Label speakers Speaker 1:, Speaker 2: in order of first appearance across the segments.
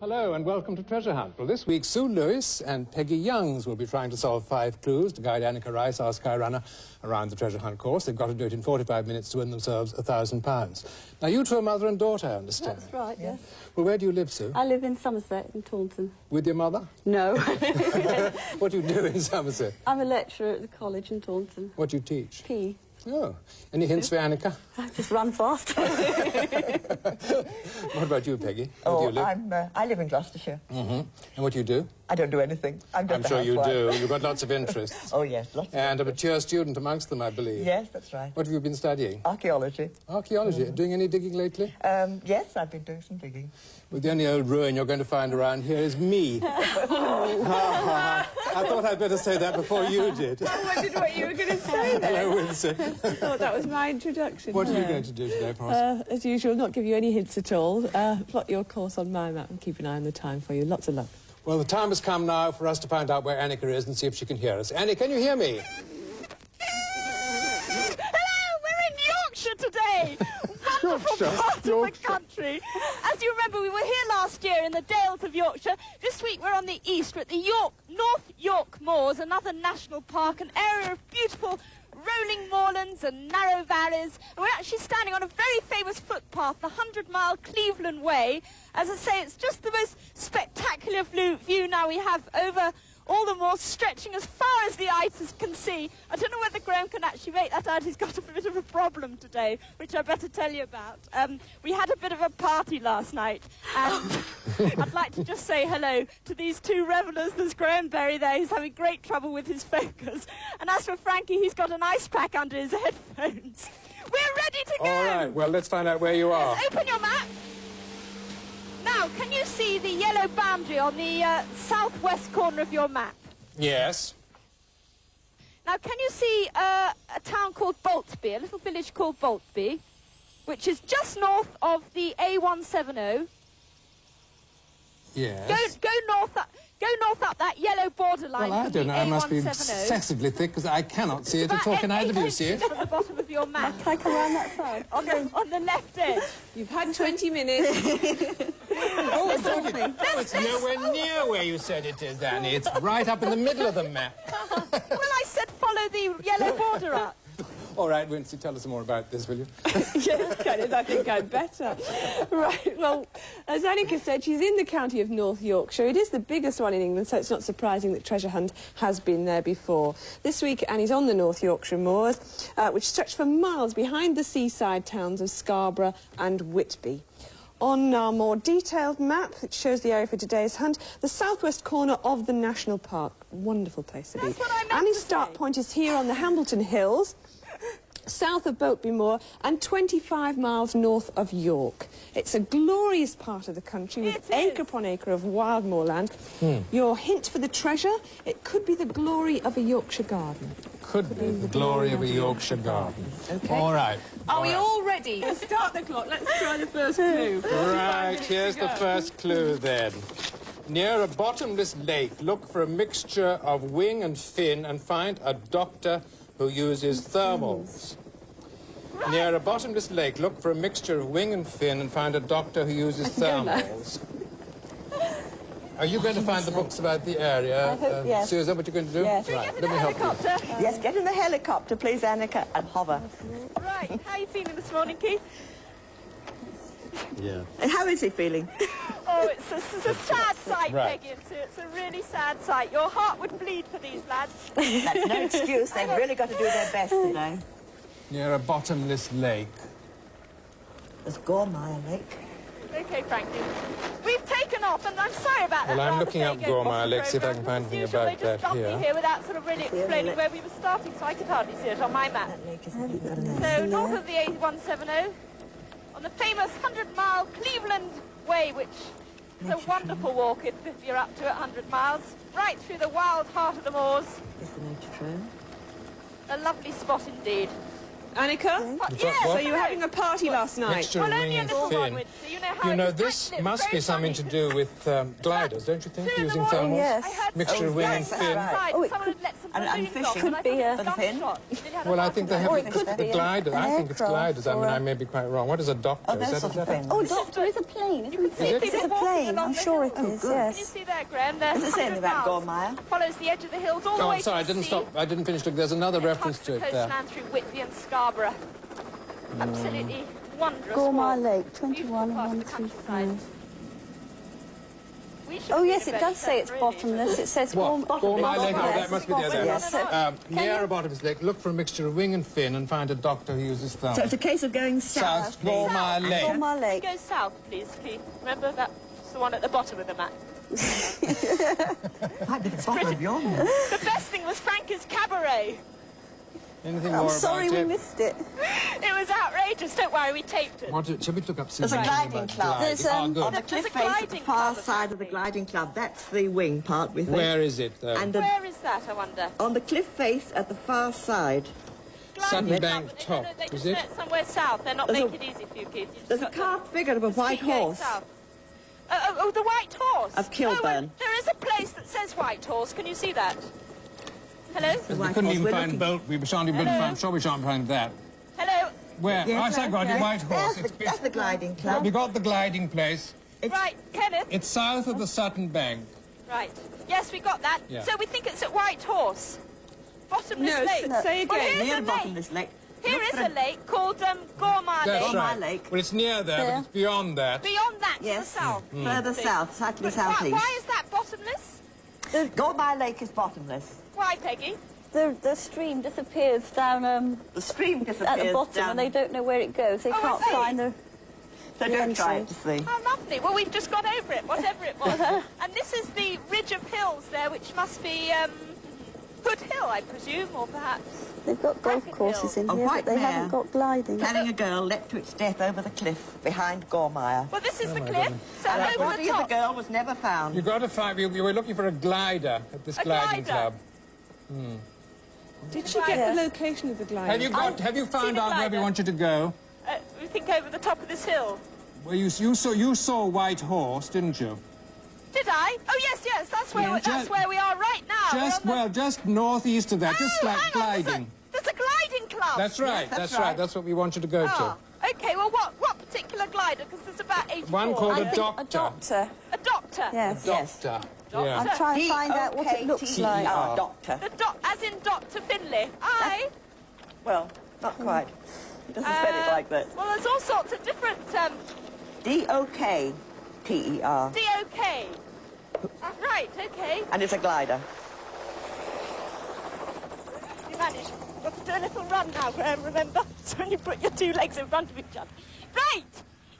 Speaker 1: Hello and welcome to Treasure Hunt. Well, this week Sue Lewis and Peggy Youngs will be trying to solve 5 clues to guide Annika Rice, our Sky Runner, around the Treasure Hunt course. They've got to do it in 45 minutes to win themselves £1,000. Now, you two are mother and daughter, I understand.
Speaker 2: That's right, yes.
Speaker 1: Well, where do you live, Sue?
Speaker 2: I live in Somerset, in Taunton.
Speaker 1: With your mother?
Speaker 2: No.
Speaker 1: What do you do in Somerset?
Speaker 2: I'm a lecturer at the college in Taunton.
Speaker 1: What do you teach?
Speaker 2: PE.
Speaker 1: Oh. Any hints for Annika?
Speaker 2: I just run fast.
Speaker 1: What about you, Peggy? Where do you live?
Speaker 3: I live in Gloucestershire.
Speaker 1: Mm-hmm. And what do you do?
Speaker 3: I don't do anything. I'm
Speaker 1: sure you do. You've got lots of interests.
Speaker 3: Oh, yes, lots of
Speaker 1: And a mature student amongst them, I believe.
Speaker 3: Yes, that's right.
Speaker 1: What have you been studying?
Speaker 3: Archaeology.
Speaker 1: Archaeology. Doing any digging lately?
Speaker 3: Yes, I've been doing some digging.
Speaker 1: Well, the only old ruin you're going to find around here is me. I thought I'd better say that before you did.
Speaker 4: I wondered what you were going to say then.
Speaker 1: Hello, Wincy.
Speaker 4: I thought that was my introduction.
Speaker 1: What are you going to do today for us?
Speaker 4: As usual, not give you any hints at all. Plot your course on my map and keep an eye on the time for you. Lots of luck.
Speaker 1: Well, the time has come now for us to find out where Annika is and see if she can hear us. Annie, can you hear me?
Speaker 5: Hello, we're in Yorkshire today. Wonderful part of the country. As you remember, we were here last year in the Dales of Yorkshire. This week we're on the east. We're at the North York Moors, another national park, an area of beautiful rolling moorlands and narrow valleys. And we're actually standing on a very famous footpath, the 100-mile Cleveland Way. As I say, it's just the most spectacular view now we have over all the moors, stretching as far as the eye can see. I don't know whether Graham can actually make that out. He's got a bit of a problem today, which I better tell you about. We had a bit of a party last night, and I'd like to just say hello to these two revellers. There's Graham Berry there. He's having great trouble with his focus. And as for Frankie, he's got an ice pack under his headphones. We're ready to go!
Speaker 1: All right, well, let's find out where you are.
Speaker 5: Let's open your map. Now, can you see the yellow boundary on the southwest corner of your map?
Speaker 1: Yes.
Speaker 5: Now, can you see a town called Boltby, a little village called Boltby, which is just north of the A170?
Speaker 1: Yes.
Speaker 5: Go north up that yellow borderline.
Speaker 1: Well, I don't know. I must be
Speaker 5: A170.
Speaker 1: excessively thick because I cannot see it at all. Can either of you see it?
Speaker 5: At the bottom of your map.
Speaker 2: Can I come around that side?
Speaker 5: On the left edge.
Speaker 4: You've had 20 minutes.
Speaker 1: Oh, it's nowhere near where you said it is, Annie. It's right up in the middle of the map.
Speaker 5: Well, I said follow the yellow border up.
Speaker 1: All right, Wincy, tell us more about this, will you?
Speaker 4: Yes, Kenneth, I think I'd better. Right, well, as Annika said, she's in the county of North Yorkshire. It is the biggest one in England, so it's not surprising that Treasure Hunt has been there before. This week, Annie's on the North Yorkshire moors, which stretch for miles behind the seaside towns of Scarborough and Whitby. On our more detailed map, which shows the area for today's hunt, the southwest corner of the national park. Wonderful place to be.
Speaker 5: That's what I meant
Speaker 4: Annie's
Speaker 5: to
Speaker 4: start
Speaker 5: say.
Speaker 4: point is here on the Hambleton Hills, south of Boltby Moor and 25 miles north of York. It's a glorious part of the country with acre upon acre of wild moorland. Your hint for the treasure, it could be the glory of a Yorkshire garden.
Speaker 1: Could be the glory of a Yorkshire garden.
Speaker 4: Okay.
Speaker 1: All right.
Speaker 4: Are we all ready? Let's start the clock. Let's try the first clue.
Speaker 1: Right, here's the first clue then. Near a bottomless lake, look for a mixture of wing and fin and find a doctor who uses thermals. Right. Near a bottomless lake, look for a mixture of wing and fin and find a doctor who uses thermals. Are you going to find the books about the area?
Speaker 2: I hope, yes.
Speaker 1: Sue, is that what you're going to do?
Speaker 2: Yes.
Speaker 1: Right, let me help you.
Speaker 3: Yes, get in the helicopter, please, Annika, and hover.
Speaker 5: Right, how are you feeling this morning, Keith?
Speaker 1: Yeah.
Speaker 3: And how is he feeling?
Speaker 5: Oh, it's a sad sight,
Speaker 1: Right.
Speaker 5: Peggy. It's a really sad sight. Your heart would bleed for these lads.
Speaker 3: That's no excuse. They've really got to do their best today.
Speaker 1: Near a bottomless lake.
Speaker 3: There's Gormire Lake.
Speaker 5: OK, Frankie. We've taken off, and I'm sorry about that.
Speaker 1: Well, I'm
Speaker 5: rather
Speaker 1: looking up
Speaker 5: vague
Speaker 1: Gormire Lake,
Speaker 5: off
Speaker 1: see if I
Speaker 5: the
Speaker 1: can find
Speaker 5: programme.
Speaker 1: anything
Speaker 5: As usual,
Speaker 1: about
Speaker 5: they just
Speaker 1: that
Speaker 5: dumped me
Speaker 1: here.
Speaker 5: here without sort of really explaining where we were starting, so I could hardly see it on my map.
Speaker 3: That lake isn't got an
Speaker 5: So, north of the A170, on the famous 100-mile Cleveland Way, which is a wonderful walk if you're up to 100 miles, right through the wild heart of the moors.
Speaker 3: Is the nature trail?
Speaker 5: A lovely spot indeed.
Speaker 4: Annika?
Speaker 5: Yes,
Speaker 4: So you were having a party last night?
Speaker 1: Mixture
Speaker 5: well,
Speaker 1: of
Speaker 5: only
Speaker 1: wing
Speaker 5: a
Speaker 1: and
Speaker 5: little one
Speaker 1: fin.
Speaker 5: would, so you know how
Speaker 1: You know,
Speaker 5: it's
Speaker 1: this
Speaker 5: very
Speaker 1: must be something
Speaker 5: funny.
Speaker 1: to do with gliders, don't you think,
Speaker 5: Two in the
Speaker 1: using
Speaker 5: morning,
Speaker 1: thermals?
Speaker 2: yes.
Speaker 5: I heard
Speaker 1: Mixture of wing and fin.
Speaker 5: outside,
Speaker 2: Oh, it
Speaker 5: someone had let some
Speaker 3: And fishing.
Speaker 2: Could be a...
Speaker 3: fin.
Speaker 1: Well, I think they have
Speaker 2: it could
Speaker 1: the
Speaker 2: be
Speaker 1: glider. I think it's gliders. I mean, I
Speaker 2: aircraft
Speaker 1: may be quite wrong. What is a doctor?
Speaker 3: Oh, those sort of fins.
Speaker 2: Oh, doctor is a plane, isn't it?
Speaker 1: Is it?
Speaker 2: It's a plane. I'm sure it is,
Speaker 5: Can you
Speaker 2: yes.
Speaker 5: see there, Graham? There's
Speaker 3: Does it say anything about Gormire?
Speaker 5: Follows the edge of the hills all the
Speaker 1: Oh,
Speaker 5: way
Speaker 1: I'm sorry, I
Speaker 5: to the
Speaker 1: didn't
Speaker 5: sea.
Speaker 1: stop. I didn't finish. Look, there's another reference to it
Speaker 5: Across the
Speaker 1: there.
Speaker 5: coastland through Whitby and Scarborough. Absolutely wondrous.
Speaker 2: Gormire
Speaker 5: walk.
Speaker 2: Lake,
Speaker 5: Beautiful
Speaker 2: 21
Speaker 5: part of
Speaker 2: and
Speaker 5: the
Speaker 2: 125.
Speaker 5: countryside. We should
Speaker 2: Oh,
Speaker 5: have
Speaker 2: yes,
Speaker 5: been
Speaker 2: it
Speaker 5: a
Speaker 2: does
Speaker 5: better
Speaker 2: say it's
Speaker 5: really.
Speaker 2: bottomless. It says
Speaker 1: What? Gormire Lake. Oh,
Speaker 2: Yes.
Speaker 1: that must be the other
Speaker 2: Yes.
Speaker 1: one. Near a bottomless lake, look for a mixture of wing and fin and find a doctor who uses thumb.
Speaker 3: So it's a case of going south.
Speaker 1: South Gormire Lake.
Speaker 2: Gormire Lake.
Speaker 5: Go south, please, Keith. Remember that's the one at the bottom of the map.
Speaker 3: Might be the bottom of your name.
Speaker 5: The best thing was Franca's Cabaret.
Speaker 1: Anything
Speaker 2: I'm
Speaker 1: more
Speaker 2: sorry
Speaker 1: about
Speaker 2: we
Speaker 1: it?
Speaker 2: missed it.
Speaker 5: It was outrageous. Don't worry, we taped it.
Speaker 1: Shall we look up
Speaker 3: There's a
Speaker 1: something
Speaker 3: gliding
Speaker 1: about
Speaker 3: club.
Speaker 1: gliding?
Speaker 2: There's,
Speaker 1: Oh, good.
Speaker 3: On the
Speaker 5: There's
Speaker 3: cliff
Speaker 5: a
Speaker 3: face at the
Speaker 5: gliding
Speaker 3: far
Speaker 5: club,
Speaker 3: side of the
Speaker 5: apparently.
Speaker 3: gliding club. That's the wing part with
Speaker 1: Where is it, though?
Speaker 3: And
Speaker 5: Where is that, I wonder?
Speaker 3: on the cliff face at the far side,
Speaker 1: Sutton
Speaker 5: Gliding
Speaker 1: Bank
Speaker 5: club,
Speaker 1: top,
Speaker 5: they
Speaker 1: is
Speaker 5: just
Speaker 1: it?
Speaker 5: met somewhere south. They're not
Speaker 3: There's a-
Speaker 5: making it easy for you, Keith. You just
Speaker 3: there's a
Speaker 5: got to
Speaker 3: carved figure of a white
Speaker 5: keep going
Speaker 3: horse.
Speaker 5: south. Oh, the White Horse.
Speaker 3: Of Kilburn.
Speaker 5: Oh, well, there is a place that says White Horse. Can you see that? Hello?
Speaker 3: The
Speaker 1: We
Speaker 3: white
Speaker 1: couldn't
Speaker 3: horse.
Speaker 1: even
Speaker 3: We're
Speaker 1: find
Speaker 3: looking-
Speaker 1: boat. We shan't even
Speaker 5: Hello?
Speaker 1: find. Sure, we shan't find that.
Speaker 5: Hello?
Speaker 1: Where?
Speaker 3: Yes,
Speaker 1: oh, I got it. White Horse.
Speaker 3: That's the gliding club.
Speaker 1: We got the gliding place.
Speaker 5: Right, Kenneth?
Speaker 1: It's south of the Sutton Bank.
Speaker 5: Right. Yes, we got that.
Speaker 1: Yeah.
Speaker 5: So we think it's at White Horse. Bottomless
Speaker 4: No,
Speaker 5: Lake.
Speaker 4: say
Speaker 5: Well,
Speaker 4: again.
Speaker 5: here's
Speaker 3: Near
Speaker 5: a
Speaker 3: the bottom of
Speaker 5: lake.
Speaker 3: this lake.
Speaker 5: Here
Speaker 3: Look
Speaker 5: is
Speaker 3: for
Speaker 5: a lake called Gormire
Speaker 1: That's
Speaker 5: Lake.
Speaker 1: right.
Speaker 3: Lake.
Speaker 1: Well, it's near there, but
Speaker 2: There.
Speaker 1: it's beyond that.
Speaker 5: Beyond that,
Speaker 3: Yes.
Speaker 5: to the south.
Speaker 3: Further south, slightly
Speaker 5: But
Speaker 3: southeast.
Speaker 5: why is that bottomless?
Speaker 3: Gormire Lake is bottomless.
Speaker 5: Why, Peggy?
Speaker 2: The stream disappears down
Speaker 3: The stream disappears
Speaker 2: at the bottom
Speaker 3: down.
Speaker 2: and they don't know where it goes. They
Speaker 5: Oh, I
Speaker 2: can't
Speaker 5: see.
Speaker 2: find the...
Speaker 3: So
Speaker 2: the
Speaker 3: don't try it
Speaker 2: entrance.
Speaker 3: to see.
Speaker 5: How lovely. Well, we've just got over it, whatever it was. And this is the ridge of hills there, which must be Hood Hill, I presume, or perhaps...
Speaker 2: They've got golf
Speaker 5: Bracket
Speaker 2: courses in
Speaker 3: A
Speaker 2: here,
Speaker 3: white
Speaker 2: but they
Speaker 3: mare.
Speaker 2: haven't got gliding.
Speaker 3: Carrying a girl leapt to its death over the cliff behind Gormire.
Speaker 5: Well, this is the
Speaker 1: my
Speaker 5: cliff.
Speaker 1: goodness.
Speaker 5: So
Speaker 3: And the
Speaker 5: over
Speaker 3: body
Speaker 5: the
Speaker 3: of the
Speaker 5: top.
Speaker 3: girl was never found.
Speaker 1: You got to find. You were looking for a glider at this
Speaker 5: A
Speaker 1: gliding
Speaker 5: glider.
Speaker 1: club.
Speaker 4: Did she get
Speaker 2: Yes.
Speaker 4: the location of the glider?
Speaker 1: Have you found
Speaker 5: the
Speaker 1: out where we
Speaker 5: glider.
Speaker 1: want you to go?
Speaker 5: We think over the top of this hill.
Speaker 1: Well, you saw White Horse, didn't you?
Speaker 5: Did I? Oh, yes, that's where,
Speaker 1: Yeah,
Speaker 5: that's where we are right now. We're on the-
Speaker 1: Just northeast of that, just
Speaker 5: Oh,
Speaker 1: like
Speaker 5: hang on,
Speaker 1: gliding.
Speaker 5: There's a gliding club.
Speaker 1: That's right.
Speaker 3: that's
Speaker 1: That's right.
Speaker 3: right.
Speaker 1: That's what we want you to go
Speaker 5: Ah,
Speaker 1: to.
Speaker 5: okay, well, what particular glider? Because there's about 84.
Speaker 1: One called
Speaker 2: I
Speaker 1: a
Speaker 2: think
Speaker 1: doctor.
Speaker 2: a doctor.
Speaker 5: A doctor.
Speaker 2: Yes.
Speaker 1: Doctor. Yeah.
Speaker 2: I'm trying to find out what it looks like.
Speaker 3: D-O-K-T-E-R, doctor.
Speaker 5: As in Dr. Finlay. Aye.
Speaker 3: Well, not quite. He doesn't spell it like that.
Speaker 5: Well, there's all sorts of different
Speaker 3: D-O-K-T-E-R.
Speaker 5: DOK. Right, okay.
Speaker 3: And it's a glider.
Speaker 5: You managed. We've got to do a little run now, Graham, remember? So when you put your two legs in front of each other. Right!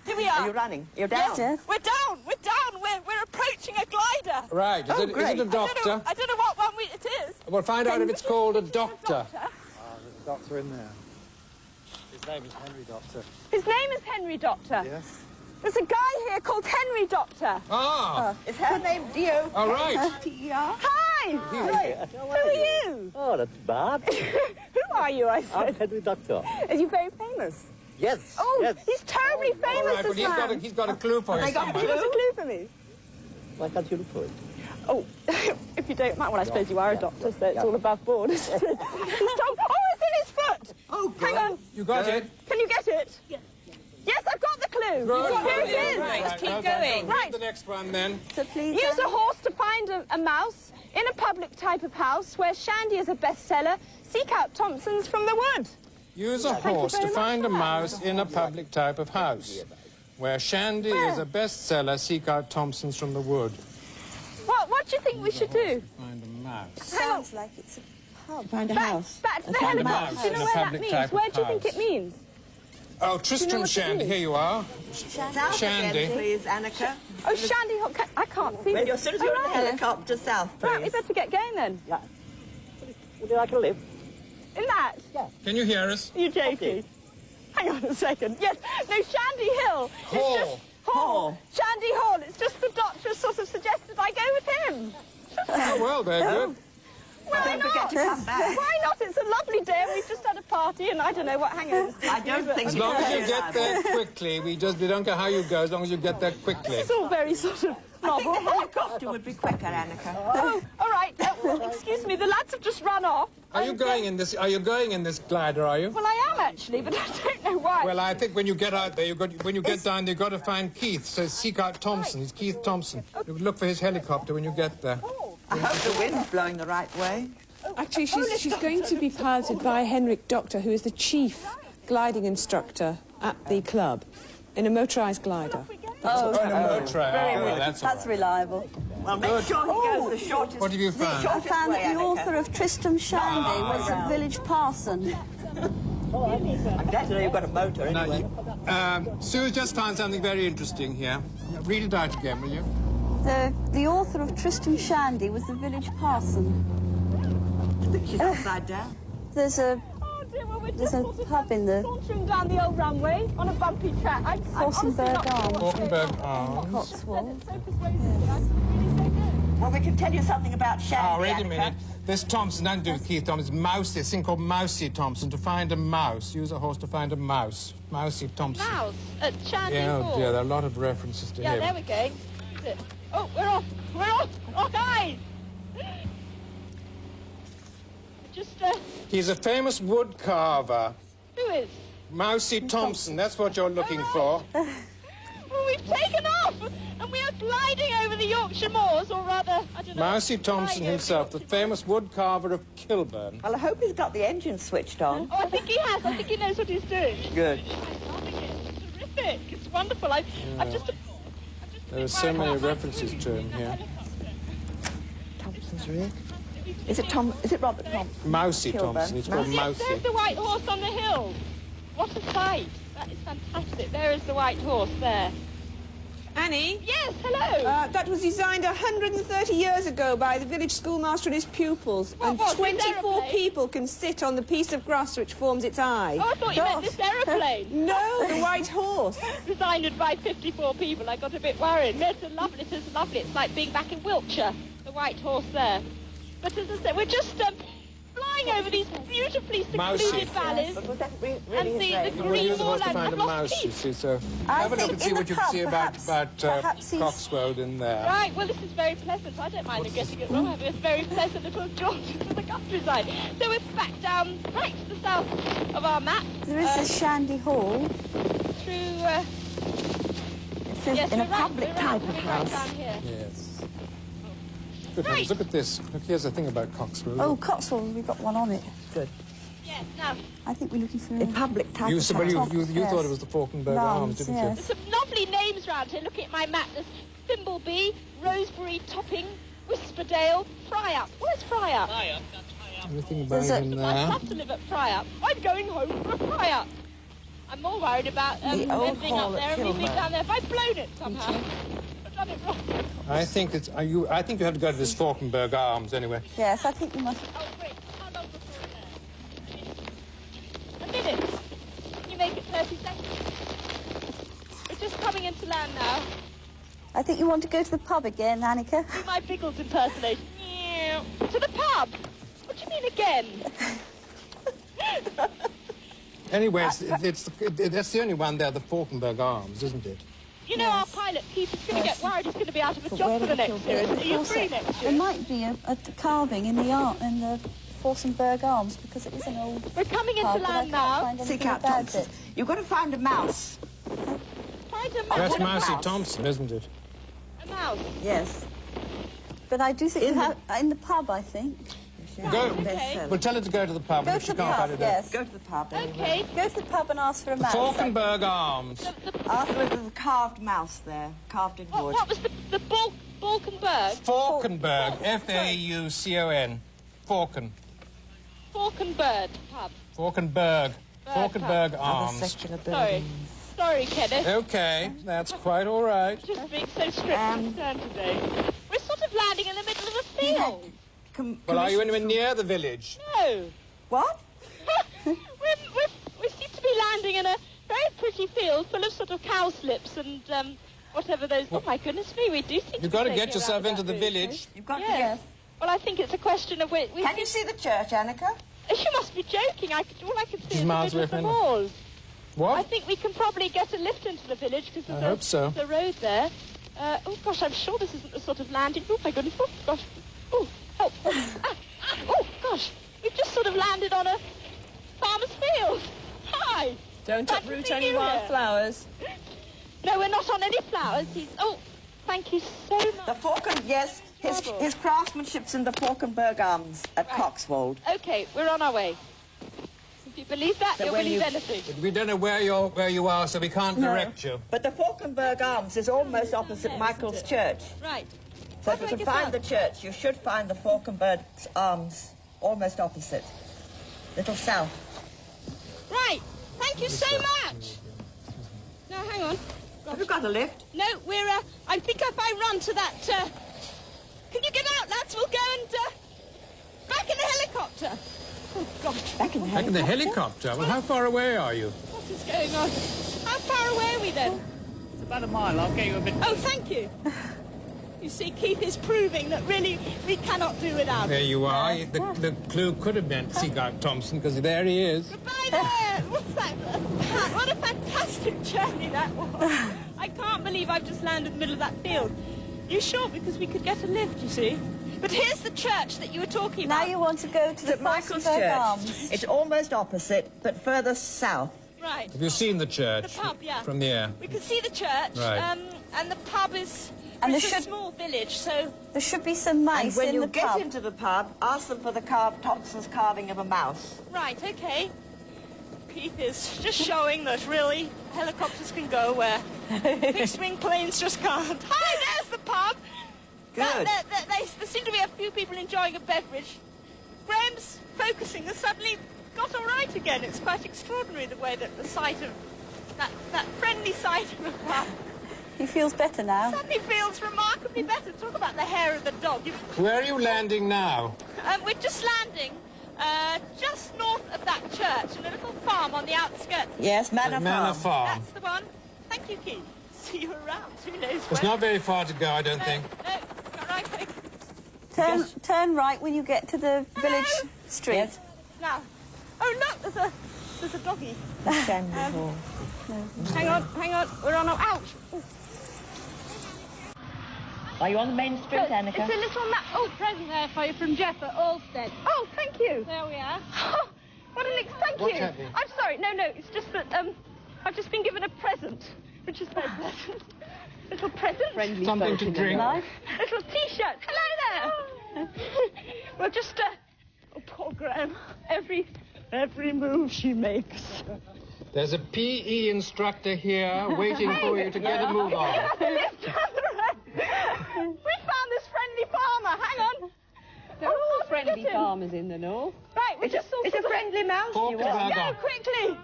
Speaker 5: Here we
Speaker 3: Are
Speaker 5: are.
Speaker 3: you running? You're down.
Speaker 2: Yes.
Speaker 5: We're down. We're approaching a glider.
Speaker 1: Right. Is it
Speaker 3: great.
Speaker 1: a doctor?
Speaker 5: I don't know what one it is.
Speaker 1: We'll find out if it's called a doctor.
Speaker 6: There's a doctor in there. His name is Henry Doctor.
Speaker 5: His name is Henry Doctor.
Speaker 6: Yes.
Speaker 5: There's a guy here called Henry Doctor.
Speaker 1: Ah.
Speaker 3: Is her name D-O-K-T-E-R?
Speaker 1: All right.
Speaker 5: Hi! Who are you?
Speaker 6: Oh, that's bad.
Speaker 5: Who are you, I
Speaker 6: I'm
Speaker 5: said?
Speaker 6: Henry Doctor.
Speaker 5: Are you very famous?
Speaker 6: Yes.
Speaker 5: Oh,
Speaker 6: yes.
Speaker 5: he's terribly
Speaker 1: All
Speaker 5: famous,
Speaker 1: right, but
Speaker 5: this man.
Speaker 1: he's got a clue for you
Speaker 3: They got
Speaker 1: somewhere.
Speaker 3: a
Speaker 5: Have you got a clue for me?
Speaker 6: Why can't you look for it?
Speaker 5: Oh, if you don't mind, well, I suppose you are a doctor, so it's all above board, isn't it? He's told, oh, it's in his foot!
Speaker 3: Oh, good.
Speaker 5: Hang on,
Speaker 1: You got it?
Speaker 5: can you get it? Yes, I've got the clue.
Speaker 1: Good.
Speaker 5: Here it is.
Speaker 1: Right,
Speaker 5: Keep
Speaker 1: okay,
Speaker 5: going.
Speaker 1: read
Speaker 5: Right.
Speaker 1: the next one then.
Speaker 2: So please...
Speaker 5: Use a horse to find a mouse in a public type of house where Shandy is a bestseller. Seek out Thompson's from the wood.
Speaker 1: Use a
Speaker 5: you
Speaker 1: horse to
Speaker 5: very much
Speaker 1: find a
Speaker 5: for that.
Speaker 1: mouse in a public type of house. Where Shandy is a bestseller, seek out Thompson's from the wood.
Speaker 5: What do you think we should do?
Speaker 1: Find a mouse.
Speaker 2: Sounds like it's a pub.
Speaker 3: Find a house.
Speaker 5: Back to the
Speaker 3: find a
Speaker 5: helicopter.
Speaker 1: mouse
Speaker 5: Do you
Speaker 1: in
Speaker 5: know
Speaker 1: a
Speaker 5: where that
Speaker 1: public
Speaker 5: means?
Speaker 1: type of
Speaker 5: Where do you think
Speaker 1: house.
Speaker 5: it means?
Speaker 1: Oh, Tristram
Speaker 5: what it
Speaker 1: Shandy,
Speaker 5: is?
Speaker 1: here you are.
Speaker 3: South
Speaker 1: Shandy.
Speaker 3: again, please, Annika.
Speaker 5: Oh, Shandy Hawk. I can't see
Speaker 3: When
Speaker 5: this.
Speaker 3: you're, as soon as you're in the
Speaker 5: Oh, right.
Speaker 3: helicopter, south,
Speaker 5: Right, we
Speaker 3: please.
Speaker 5: better get going then.
Speaker 6: Yeah. Would you like a lift?
Speaker 5: In that?
Speaker 1: Can you hear us?
Speaker 5: You joking? Hang on a second. Yes. No, Shandy Hill. It's
Speaker 1: Hall.
Speaker 5: just Hall. Shandy Hall. It's just the doctor sort of suggested I go with him.
Speaker 1: Oh, well, very good.
Speaker 5: Why
Speaker 3: Don't forget to come back.
Speaker 5: Why not? It's a lovely day and we've just had a party and I don't know what hangovers.
Speaker 3: I don't think
Speaker 1: As long as you get there quickly, we don't care how you go, as long as you get there quickly.
Speaker 5: It's all very sort of
Speaker 3: I think
Speaker 5: novel.
Speaker 3: the helicopter would be quicker, Annika.
Speaker 5: Oh, all right. Excuse me, the lads have just run off.
Speaker 1: Are you going in this? Are you going in this glider? Are you?
Speaker 5: Well, I am actually, but I don't know why.
Speaker 1: Well, I think when you get out there, when you get down, you've got to find Keith. So seek out Thompson. He's Keith Thompson. You look for his helicopter when you get there.
Speaker 3: I hope the wind's blowing the right way.
Speaker 4: Actually, she's going to be piloted by Henrik Doctor, who is the chief gliding instructor at the club, in a motorised glider.
Speaker 1: Oh, that's
Speaker 2: reliable.
Speaker 3: Well, make sure he goes the shortest.
Speaker 1: What have you found?
Speaker 2: I found that the author of Tristram Shandy was a village parson.
Speaker 3: I'm glad to know you've got a motor anyway.
Speaker 1: Sue just found something very interesting here. Read it out again, will you?
Speaker 2: The author of Tristram Shandy was the village parson.
Speaker 3: I think she's upside down.
Speaker 2: There's a
Speaker 5: There's
Speaker 2: a pub in the...
Speaker 5: Sauntering down the old runway on a bumpy track.
Speaker 2: Forsenberg Arms.
Speaker 1: Forsenberg Arms.
Speaker 2: Cotswold.
Speaker 3: Well, we can tell you something about Shandy.
Speaker 1: Oh, wait a
Speaker 3: Annika.
Speaker 1: minute. This Thompson, nothing to do with Keith Thompson. Mousy, a thing called Mousy Thompson, to find a mouse. Use a horse to find a mouse. Mousy Thompson.
Speaker 5: Mouse at Shandy
Speaker 1: Yeah, oh
Speaker 5: Hall.
Speaker 1: dear, there are a lot of references to
Speaker 5: Yeah,
Speaker 1: him.
Speaker 5: there we go. Is it? Oh, we're off. We're off. Oh, guys. Just,
Speaker 1: He's a famous wood carver.
Speaker 5: who is?
Speaker 1: Mousy Thompson, that's what you're looking for.
Speaker 5: Well, we've taken off, and we are gliding over the Yorkshire moors, or rather, I don't know.
Speaker 1: Mousy Thompson
Speaker 5: gliding over
Speaker 1: himself, the
Speaker 5: Yorkshire
Speaker 1: famous wood carver of Kilburn.
Speaker 3: Well, I hope he's got the engine switched on.
Speaker 5: moors. Oh, I think he has. I think he knows what he's doing.
Speaker 3: Good.
Speaker 5: I think it's terrific. It's wonderful. I've just...
Speaker 1: There are so many references to him here.
Speaker 3: Thompson's rig. Is it Robert Thompson?
Speaker 1: Mousy
Speaker 3: Kilburn.
Speaker 1: Thompson, it's called
Speaker 5: Yes,
Speaker 1: Mousy.
Speaker 5: there's the white horse on the hill. What a sight. That is fantastic. There is the white horse there.
Speaker 4: Annie?
Speaker 5: Yes, hello.
Speaker 4: That was designed 130 years ago by the village schoolmaster and his pupils.
Speaker 5: What,
Speaker 4: and
Speaker 5: this
Speaker 4: 24
Speaker 5: aeroplane?
Speaker 4: people can sit on the piece of grass which forms its eye.
Speaker 5: Oh, I thought you meant this aeroplane.
Speaker 4: No, the white horse.
Speaker 5: Designed by 54 people. I got a bit worried. No, it's lovely. It is lovely. It's like being back in Wiltshire. The white horse there. But as I said, we're just flying over these beautifully
Speaker 1: Mousy.
Speaker 5: secluded valleys.
Speaker 3: But was that really
Speaker 5: And
Speaker 3: his
Speaker 5: the
Speaker 3: name?
Speaker 1: You were
Speaker 5: green
Speaker 1: supposed to
Speaker 5: moorland.
Speaker 1: find
Speaker 5: I've
Speaker 1: a
Speaker 5: lost
Speaker 1: mouse, you
Speaker 5: teeth.
Speaker 1: see, so
Speaker 2: I
Speaker 1: have a look
Speaker 2: think
Speaker 1: and see
Speaker 2: in
Speaker 1: what
Speaker 2: the
Speaker 1: you can
Speaker 2: pub,
Speaker 1: see about
Speaker 2: perhaps he's-
Speaker 1: Coxwold in there.
Speaker 5: Right, well, this is very pleasant. I don't mind them getting it wrong. It's very pleasant little jaunt to the countryside. So we're back down right to the south of our map.
Speaker 2: There is the Shandy Hall.
Speaker 5: Through,
Speaker 3: It says
Speaker 5: yes,
Speaker 3: in a
Speaker 5: we're right,
Speaker 3: public
Speaker 5: we're
Speaker 3: type of
Speaker 5: coming right
Speaker 3: house.
Speaker 5: down here.
Speaker 1: Yes. Good
Speaker 5: Right.
Speaker 1: heavens, look at this. Look, here's the thing about Coxwold.
Speaker 2: Oh, Cotswold, we've got one on it.
Speaker 3: Good.
Speaker 5: Yes, now,
Speaker 2: I think we're looking for...
Speaker 3: In public type
Speaker 1: You,
Speaker 3: of
Speaker 1: so, well,
Speaker 3: house.
Speaker 1: you
Speaker 2: Yes.
Speaker 1: thought it was the Falkenberg Arms, didn't
Speaker 2: yes.
Speaker 5: there's some lovely names round here. Looking at my map, there's Thimbleby, Rosebery Topping, Whisperdale, Fryup. Where's Fryup?
Speaker 1: you? Anything about
Speaker 2: There's a-
Speaker 1: him
Speaker 5: I'd
Speaker 1: there?
Speaker 5: love to live at Fryup. I'm going home for Fryup. I'm more worried about
Speaker 3: The old
Speaker 5: everything up
Speaker 3: hall
Speaker 5: there
Speaker 3: at
Speaker 5: and everything
Speaker 3: Kilburn.
Speaker 5: down there. If I've blown it somehow, I've done it wrong.
Speaker 1: I think it's. I think you have to go to this Falkenberg Arms anyway.
Speaker 2: Yes, I think we must...
Speaker 5: Oh, great. How long before we're there? A minute. Can you make it 30 seconds? We're just coming into land now.
Speaker 2: I think you want to go to the pub again, Annika.
Speaker 5: Do my Biggles impersonation. Meow. To the pub. What do you mean again?
Speaker 1: Anyway, that's the only one there, the Falkenberg Arms, isn't it?
Speaker 5: You know, our pilot, Keith, is going to get worried he's going to be out of a
Speaker 3: But
Speaker 5: job
Speaker 3: where
Speaker 5: for the
Speaker 3: did
Speaker 5: next
Speaker 3: he
Speaker 5: year.
Speaker 3: go?
Speaker 5: Are you free next
Speaker 2: There
Speaker 5: year?
Speaker 2: might be a carving in the Forsenberg Arms, because it is an old
Speaker 5: We're coming into
Speaker 2: pub, but I
Speaker 5: land
Speaker 2: can't
Speaker 5: now.
Speaker 2: find
Speaker 3: Seek
Speaker 2: anything
Speaker 3: out
Speaker 2: about
Speaker 3: Thompson.
Speaker 2: it.
Speaker 3: You've got to find a mouse.
Speaker 5: Find a
Speaker 1: That's
Speaker 5: mouse.
Speaker 1: Mousy Thompson, isn't it?
Speaker 5: A mouse.
Speaker 3: Yes.
Speaker 2: But I do think
Speaker 3: In
Speaker 2: you
Speaker 3: the-
Speaker 2: have... In the pub, I think.
Speaker 1: Go.
Speaker 5: Okay.
Speaker 1: Well, tell her to go to the pub.
Speaker 2: Go
Speaker 1: if
Speaker 2: to
Speaker 1: she
Speaker 2: the
Speaker 1: can't
Speaker 2: pub,
Speaker 1: find it there.
Speaker 2: yes.
Speaker 3: Go to the pub.
Speaker 5: Okay.
Speaker 2: Go to the pub and ask for a
Speaker 1: The
Speaker 2: mouse.
Speaker 1: Falkenberg Arms.
Speaker 3: Ask for a carved mouse there, carved in wood.
Speaker 5: What was the Balkenberg?
Speaker 1: Falkenberg, F-A-U-C-O-N. Falken.
Speaker 5: Falkenberg pub.
Speaker 1: Falkenberg. Falkenberg
Speaker 3: Other
Speaker 1: Arms.
Speaker 3: secular
Speaker 5: Sorry.
Speaker 3: buildings.
Speaker 5: Sorry, Kenneth.
Speaker 1: Okay, that's quite all right.
Speaker 5: Just being so strict and concerned today. We're sort of landing in the middle of a field.
Speaker 1: Well, are you anywhere near the village?
Speaker 5: No.
Speaker 3: What?
Speaker 5: we seem to be landing in a very pretty field full of sort of cowslips and whatever those... Oh, my goodness me, we do seem to
Speaker 1: You've got to
Speaker 5: be
Speaker 1: get
Speaker 5: taking
Speaker 1: yourself
Speaker 5: around
Speaker 1: into the
Speaker 5: that food.
Speaker 1: village.
Speaker 3: You've got
Speaker 5: Yes. Well, I think it's a question of which...
Speaker 3: Can you see the church, Annika?
Speaker 5: You must be joking. All I could see is the
Speaker 1: miles
Speaker 5: middle of
Speaker 1: away
Speaker 5: the
Speaker 1: from
Speaker 5: moors.
Speaker 1: What?
Speaker 5: I think we can probably get a lift into the village because
Speaker 1: I hope so.
Speaker 5: there's a road there. Oh, gosh, I'm sure this isn't the sort of landing. Oh, my goodness. Oh, gosh. Oh, help. Oh, gosh. We've just sort of landed on a farmer's field. Hi.
Speaker 4: Don't
Speaker 5: Glad to
Speaker 4: uproot
Speaker 5: see
Speaker 4: any
Speaker 5: you here.
Speaker 4: wildflowers.
Speaker 5: No, we're not on any flowers. Oh, thank you so much.
Speaker 3: The yes, his craftsmanship's in the Falkenberg Arms at Coxwold.
Speaker 5: OK, we're on our way. If you believe that,
Speaker 3: So
Speaker 5: you'll
Speaker 3: when
Speaker 5: believe
Speaker 3: you-
Speaker 5: anything.
Speaker 1: We don't know where you are, so we can't direct you.
Speaker 3: But the Falkenberg Arms is almost opposite Michael's church.
Speaker 5: Right.
Speaker 3: So
Speaker 5: How
Speaker 3: if
Speaker 5: do
Speaker 3: you
Speaker 5: I
Speaker 3: can
Speaker 5: get
Speaker 3: find
Speaker 5: out?
Speaker 3: the church, you should find the Falkenberg Arms almost opposite. Little south.
Speaker 5: Right. Thank you so much. Now, hang on.
Speaker 3: Have you got a lift?
Speaker 5: No, we're, I think if I run to that, can you get out, lads? We'll go and, back in the helicopter. Oh, gosh.
Speaker 3: Back in the
Speaker 1: Back in the helicopter? Well, how far away are you?
Speaker 5: What is going on? How far away are we then?
Speaker 6: It's about a mile. I'll get you a bit...
Speaker 5: Oh, thank you. You see, Keith is proving that really we cannot do without
Speaker 1: There
Speaker 5: him.
Speaker 1: you are. The clue could have meant Seagull Thompson, because there he is.
Speaker 5: Goodbye there. What's that? What a fantastic journey that was. I can't believe I've just landed in the middle of that field. You sure? Because we could get a lift, you see. But here's the church that you were talking
Speaker 2: Now
Speaker 5: about.
Speaker 2: you want to go to the
Speaker 3: St Michael's
Speaker 2: Falkenberg
Speaker 3: Church.
Speaker 2: Arms.
Speaker 3: It's almost opposite, but further south.
Speaker 5: Right.
Speaker 1: Have you seen the church?
Speaker 5: The pub, yeah.
Speaker 1: From the air?
Speaker 5: We can see the church,
Speaker 1: Right.
Speaker 5: and the pub is...
Speaker 2: And
Speaker 5: it's
Speaker 2: there
Speaker 5: a
Speaker 2: should-
Speaker 5: small village, so...
Speaker 2: There should be some
Speaker 3: And
Speaker 2: mice
Speaker 3: when
Speaker 2: in
Speaker 3: you
Speaker 2: the
Speaker 3: get
Speaker 2: pub.
Speaker 3: into the pub, ask them for the Thompson's carving of a mouse.
Speaker 5: Right, OK. Keith is just showing that, really, helicopters can go where fixed-wing planes just can't. Hi, there's the pub.
Speaker 3: Good.
Speaker 5: There seem to be a few people enjoying a beverage. Graham's focusing has suddenly got all right again. It's quite extraordinary the way that the sight of... that friendly sight of a pub
Speaker 2: He feels better now.
Speaker 5: suddenly feels remarkably better. Talk about the hair of the dog.
Speaker 1: Where are you landing now?
Speaker 5: We're just landing just north of that church in a little farm on the outskirts.
Speaker 3: Yes, Manor
Speaker 1: Manor
Speaker 3: Farm.
Speaker 1: Farm.
Speaker 5: That's the one. Thank you, Keith. See you around. Who knows
Speaker 1: It's
Speaker 5: when.
Speaker 1: not very far to go, I don't
Speaker 5: No,
Speaker 1: think.
Speaker 5: no, not right. Quick.
Speaker 2: Turn right when you get to the village street.
Speaker 3: Yes.
Speaker 5: Now. Oh, look, there's a doggy.
Speaker 3: Hang
Speaker 5: Hang on. We're on our... Ouch.
Speaker 3: Are you on the main street, Annika?
Speaker 5: It's a little map. Oh, present there for you from Jeff at Alstead. Oh, thank you. There we are. Oh, what an thank
Speaker 1: What's
Speaker 5: you.
Speaker 1: happening?
Speaker 5: I'm sorry. No, it's just that I've just been given a present, which is very pleasant. Little present.
Speaker 2: Friendly
Speaker 1: Something
Speaker 2: folk
Speaker 1: to
Speaker 2: in their
Speaker 1: drink.
Speaker 2: life.
Speaker 5: Little T-shirt. Hello there. Well, just oh, poor Graham. Every move she makes.
Speaker 1: There's a PE instructor here waiting for you to get a move on.
Speaker 5: Lift down the road. We found this friendly farmer. Hang on.
Speaker 4: There are all
Speaker 5: how do we
Speaker 4: friendly
Speaker 5: get in?
Speaker 4: farmers in the north.
Speaker 5: Right, we just
Speaker 3: It's a friendly mouse you
Speaker 1: Falkenberg
Speaker 3: want.
Speaker 5: Go
Speaker 1: Arms.
Speaker 5: quickly.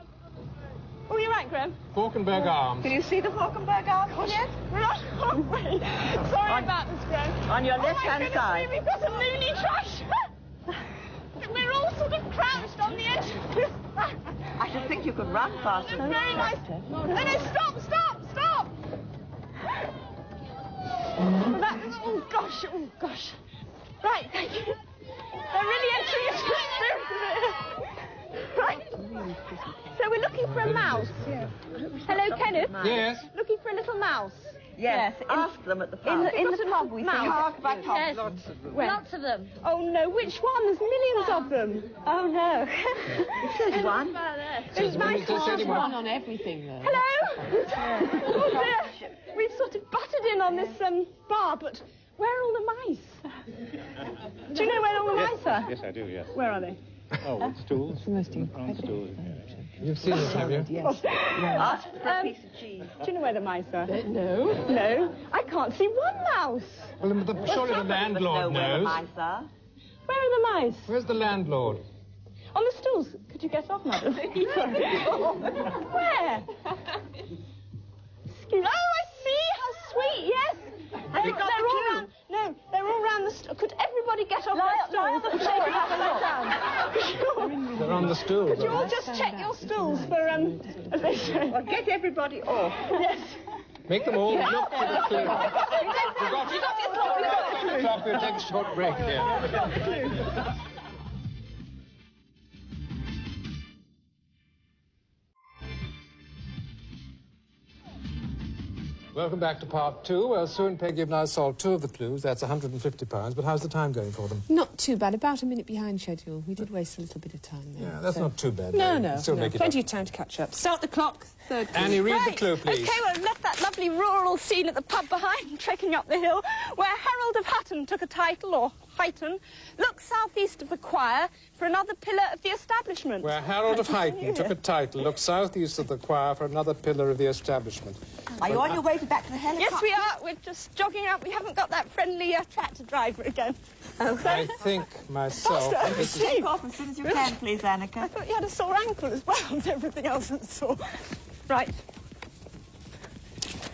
Speaker 5: Oh, you're right, Graham.
Speaker 1: Falkenberg Arms.
Speaker 3: Can you see the Falkenberg Arms yet?
Speaker 5: We're on our way. Sorry about this, Graham.
Speaker 3: On your
Speaker 5: Oh, my
Speaker 3: left-hand
Speaker 5: goodness
Speaker 3: side.
Speaker 5: me, we've got a loony trash. We're all sort of crouched on the edge of this.
Speaker 3: I should think you could run faster.
Speaker 5: It's very nice. No, stop. Oh, gosh. Right, thank you. They're really entering into the spirit of it. Right. So we're looking for a mouse. Hello, Kenneth.
Speaker 1: Yes.
Speaker 5: Looking for a little mouse.
Speaker 3: Yes, ask them at the pub.
Speaker 2: In the pub, we think.
Speaker 3: Park by pub.
Speaker 5: Yes.
Speaker 7: Lots of them.
Speaker 5: Oh, no, which one? There's millions of them.
Speaker 2: Oh, no.
Speaker 3: There's one.
Speaker 5: There's nice
Speaker 1: Does
Speaker 5: ones.
Speaker 1: anyone-
Speaker 4: One on everything, though.
Speaker 5: Hello? Oh, dear. We've sort of butted in on this bar, but where are all the mice? Do you know where all the mice are?
Speaker 6: Yes, I do, yes.
Speaker 5: Where are they?
Speaker 6: Oh, on stools.
Speaker 4: It's the most
Speaker 6: On
Speaker 4: incredible
Speaker 6: stools.
Speaker 1: You've seen it, have you?
Speaker 4: Yes.
Speaker 3: Ask for a piece of cheese.
Speaker 5: Do you know where the mice are?
Speaker 4: No.
Speaker 5: No, I can't see one mouse.
Speaker 1: Well, surely the
Speaker 3: Somebody must
Speaker 1: landlord
Speaker 3: know where the
Speaker 1: knows.
Speaker 3: mice are.
Speaker 5: Where are the mice?
Speaker 1: Where's the landlord?
Speaker 5: On the stools. Could you get off, madam? Where? Oh, I see. How sweet. Yes. They're all round. No, they're all round the. Could everybody get off their stools and shake it up and let down?
Speaker 1: They're on the stools.
Speaker 5: Could you all just check your stools for as they say?
Speaker 3: Well, get everybody off.
Speaker 5: Yes.
Speaker 1: Make them all look for the clue. We've got to stop. We'll take a short break here. Welcome back to part 2. Well, Sue and Peggy have now solved 2 of the clues. That's £150. But how's the time going for them?
Speaker 4: Not too bad. About a minute behind schedule. We did waste a little bit of time there.
Speaker 1: Yeah, that's not too bad.
Speaker 4: No.
Speaker 1: Still make it
Speaker 4: Plenty
Speaker 1: up.
Speaker 4: of time to catch up. Start the clock. Third clue.
Speaker 1: Annie, read the clue, please.
Speaker 5: OK, well, we've left that lovely rural scene at the pub behind, trekking up the hill, where Harold of Hutton took a title, or Huyton, look southeast of the choir for another pillar of the establishment.
Speaker 1: Where Harold of Huyton took a title, look southeast of the choir for another pillar of the establishment.
Speaker 3: Are you on your way back to the helicopter?
Speaker 5: Yes, we are. We're just jogging out. We haven't got that friendly tractor driver again.
Speaker 1: I think myself...
Speaker 3: Take off as soon as you can, please, Annika.
Speaker 5: I thought you had a sore ankle as well, and everything else was sore. Right.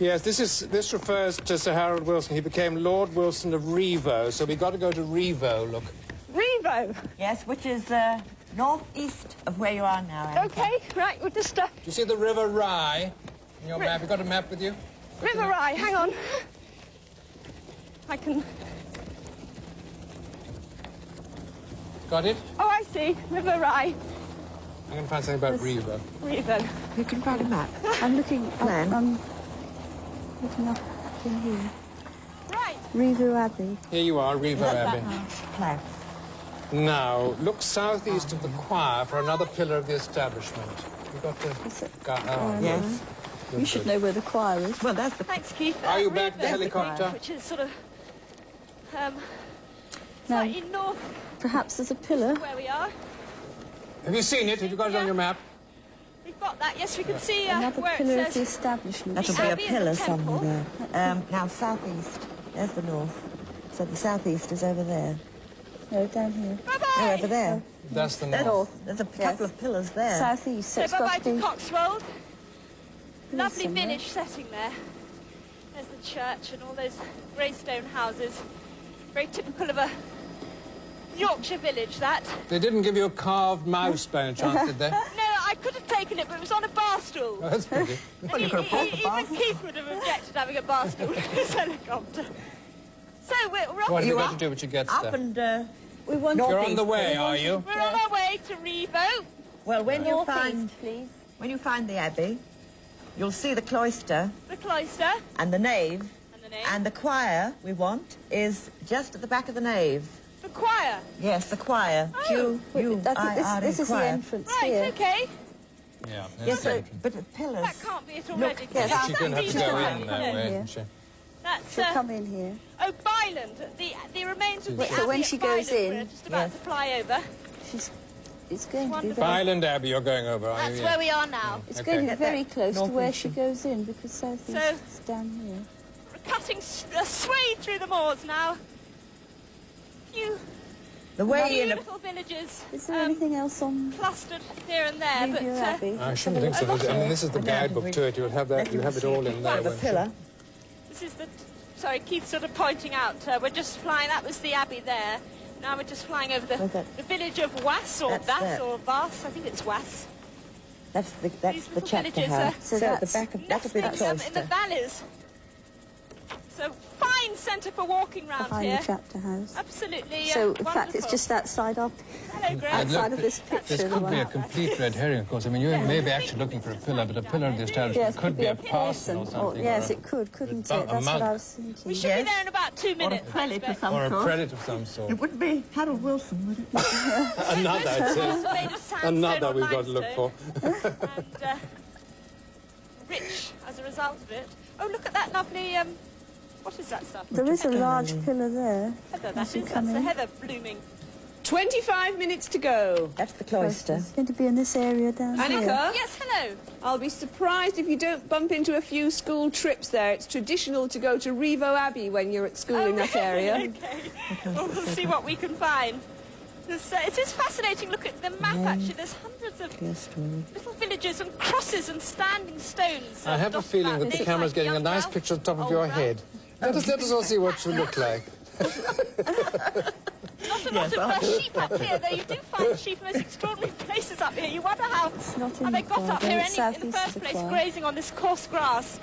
Speaker 1: Yes, this refers to Sir Harold Wilson. He became Lord Wilson of Revo, so we've got to go to Revo, look.
Speaker 5: Revo?
Speaker 3: Yes, which is northeast of where you are now, Annika.
Speaker 5: OK, right, we'll just...
Speaker 1: Do you see the River Rye in your map? You got a map with you?
Speaker 5: River Rye, hang on. I can...
Speaker 1: Got it?
Speaker 5: Oh, I see. River Rye.
Speaker 1: I'm going to find something about Revo.
Speaker 5: Revo.
Speaker 2: You can find a map. I'm looking up, looking up in here.
Speaker 5: Right.
Speaker 2: Revo Abbey.
Speaker 1: Here you are, Revo Abbey.
Speaker 3: Plan.
Speaker 1: Now, look southeast of the choir for another pillar of the establishment. You've got to...
Speaker 3: Yes.
Speaker 2: You should know where the choir is.
Speaker 3: Well, that's the...
Speaker 5: Thanks, Keith.
Speaker 1: Are you back to the
Speaker 5: Revo,
Speaker 1: helicopter?
Speaker 5: which is sort of...
Speaker 2: No.
Speaker 5: slightly north
Speaker 2: Perhaps there's a pillar.
Speaker 5: of where we are.
Speaker 1: Have you seen it? Have you got it on your map?
Speaker 5: We've got that. Yes, we can see
Speaker 2: Another
Speaker 5: where
Speaker 2: pillar
Speaker 5: it
Speaker 2: of the
Speaker 5: says...
Speaker 2: establishment.
Speaker 3: That'll be a
Speaker 5: Abbey is a
Speaker 3: pillar
Speaker 5: temple.
Speaker 3: somewhere there. Now, southeast. There's the north. So the southeast is over there.
Speaker 2: No, down here.
Speaker 5: Bye-bye.
Speaker 3: Oh, over there.
Speaker 1: That's the north.
Speaker 3: There's a couple of pillars there.
Speaker 2: Southeast, so
Speaker 5: So
Speaker 2: it's
Speaker 5: bye-bye
Speaker 2: got to
Speaker 5: to
Speaker 2: be...
Speaker 5: Coxwold. Lovely
Speaker 2: somewhere.
Speaker 5: village setting there. There's the church and all those grey stone houses. Very typical of a Yorkshire village, that.
Speaker 1: They didn't give you a carved mouse by any chance, did they?
Speaker 5: No, I could have taken it, but it was on a bar stool.
Speaker 1: Oh, that's pretty.
Speaker 3: Well, you could have bought the bar.
Speaker 5: Even Keith would have objected to having a bar stool in his helicopter. So we're off.
Speaker 1: What have you
Speaker 3: You
Speaker 1: got
Speaker 3: up?
Speaker 1: to do when you get
Speaker 3: Up
Speaker 1: there?
Speaker 3: and...
Speaker 2: We want
Speaker 1: You're on the way, are you?
Speaker 5: We're on our way to Revo.
Speaker 3: Well, when you find...
Speaker 2: northeast, please.
Speaker 3: When you find the abbey, you'll see the cloister
Speaker 5: The cloister.
Speaker 3: and the nave.
Speaker 5: And the name.
Speaker 3: And the choir we want is just at the back of the nave.
Speaker 5: The choir.
Speaker 3: Yes, the choir.
Speaker 5: Oh.
Speaker 3: Q-U-I-R-E,
Speaker 2: This is the
Speaker 3: choir.
Speaker 2: entrance
Speaker 5: Right,
Speaker 2: here.
Speaker 5: OK.
Speaker 1: Yeah.
Speaker 3: Yes, but the pillars...
Speaker 5: That can't be it already.
Speaker 3: yes.
Speaker 5: It's
Speaker 1: She's going to have to
Speaker 5: southeast
Speaker 1: go
Speaker 5: of
Speaker 1: in
Speaker 5: Revo.
Speaker 1: that way,
Speaker 2: Yeah.
Speaker 1: isn't she?
Speaker 5: That's
Speaker 2: She'll come in here.
Speaker 5: Oh, Byland. The remains of the
Speaker 1: So
Speaker 5: abbey
Speaker 2: when
Speaker 5: at
Speaker 2: she goes
Speaker 5: Byland,
Speaker 2: in-
Speaker 5: we're just about
Speaker 3: Yes.
Speaker 5: to fly over.
Speaker 2: It's going to be
Speaker 5: Wonderful.
Speaker 2: very...
Speaker 1: Byland Abbey you're going over, are
Speaker 5: That's
Speaker 1: you?
Speaker 5: where we are now.
Speaker 2: It's
Speaker 1: Okay.
Speaker 2: going to be very close to where
Speaker 3: Northeast.
Speaker 2: she goes in, because southeast
Speaker 5: So-
Speaker 2: is down here.
Speaker 5: We're cutting a swathe through the moors now. Few
Speaker 3: The way in...
Speaker 5: beautiful villages
Speaker 2: Is there anything else on
Speaker 5: clustered here and there, but
Speaker 2: Revo Abbey?
Speaker 1: I shouldn't think so. I mean, this is the guidebook to it. You'll have that. You have it all in there.
Speaker 3: The
Speaker 1: won't you?
Speaker 3: pillar.
Speaker 5: this is the... Sorry, Keith's sort of pointing out. We're just flying... That was the abbey there. Now we're just flying over
Speaker 3: Where's that?
Speaker 5: the village of Was, or
Speaker 3: That's
Speaker 5: Vas,
Speaker 3: that.
Speaker 5: or Vas. I think it's Was.
Speaker 3: That's the
Speaker 5: These
Speaker 3: chapter
Speaker 5: villages
Speaker 3: house.
Speaker 5: are
Speaker 3: So at the
Speaker 2: that's
Speaker 3: back of... That'll be the
Speaker 5: Nesting in the
Speaker 3: cloister.
Speaker 5: valleys. So fine centre for walking round
Speaker 2: behind
Speaker 5: here.
Speaker 2: the chapter house?
Speaker 5: Absolutely
Speaker 2: So, in fact, it's
Speaker 5: wonderful.
Speaker 2: just outside our...
Speaker 5: Hello, Greg.
Speaker 2: outside of this
Speaker 1: This
Speaker 2: picture. the
Speaker 1: could be a
Speaker 2: one-
Speaker 1: complete red herring, of course. I mean, you may be actually looking for a pillar, but a pillar of the establishment
Speaker 2: Yes,
Speaker 1: could be a parson or
Speaker 2: person.
Speaker 1: something.
Speaker 2: Yes,
Speaker 1: or
Speaker 2: it could, couldn't
Speaker 1: a
Speaker 2: it? That's
Speaker 1: monk.
Speaker 2: what I was thinking.
Speaker 5: We should
Speaker 3: Yes.
Speaker 5: be there in about 2
Speaker 3: Or a
Speaker 5: minutes. I
Speaker 3: prelate of
Speaker 5: expect.
Speaker 3: some
Speaker 1: a
Speaker 3: sort.
Speaker 1: prelate of some sort.
Speaker 3: It wouldn't be Harold Wilson, would it?
Speaker 1: Another, it says.
Speaker 5: Made of sandstone
Speaker 1: Another
Speaker 5: or
Speaker 1: we've got to look for.
Speaker 5: limestone. And rich as a result of it. Oh, look at that lovely... what is that stuff?
Speaker 2: There is a large pillar there.
Speaker 5: Heather,
Speaker 2: As
Speaker 5: that
Speaker 2: you
Speaker 5: is.
Speaker 2: come
Speaker 5: That's the
Speaker 2: in.
Speaker 5: heather blooming.
Speaker 4: 25 minutes to go.
Speaker 3: That's the cloister.
Speaker 2: It's going to be in this area down here.
Speaker 4: Annika?
Speaker 5: Yes, hello.
Speaker 4: I'll be surprised if you don't bump into a few school trips there. It's traditional to go to Revo Abbey when you're at school in that area.
Speaker 5: Okay. Well, we'll see what we can find. It is fascinating. Look at the map, actually. There's hundreds of little villages and crosses and standing stones.
Speaker 1: I have a
Speaker 5: dotted
Speaker 1: feeling
Speaker 5: about.
Speaker 1: that the
Speaker 5: Things
Speaker 1: camera's
Speaker 5: like
Speaker 1: getting a
Speaker 5: young
Speaker 1: nice
Speaker 5: Ralph,
Speaker 1: picture on top of
Speaker 5: old
Speaker 1: your
Speaker 5: Ralph.
Speaker 1: head. Let us all see what you look like.
Speaker 5: Not a lot of sheep up here, though. You do find sheep in most extraordinary places up here. You wonder how
Speaker 2: not in
Speaker 5: they
Speaker 2: the
Speaker 5: got
Speaker 2: choir,
Speaker 5: up
Speaker 2: they're
Speaker 5: here in
Speaker 2: southeast
Speaker 5: the
Speaker 2: of
Speaker 5: first
Speaker 2: the
Speaker 5: place,
Speaker 2: choir.
Speaker 5: grazing on this coarse grass.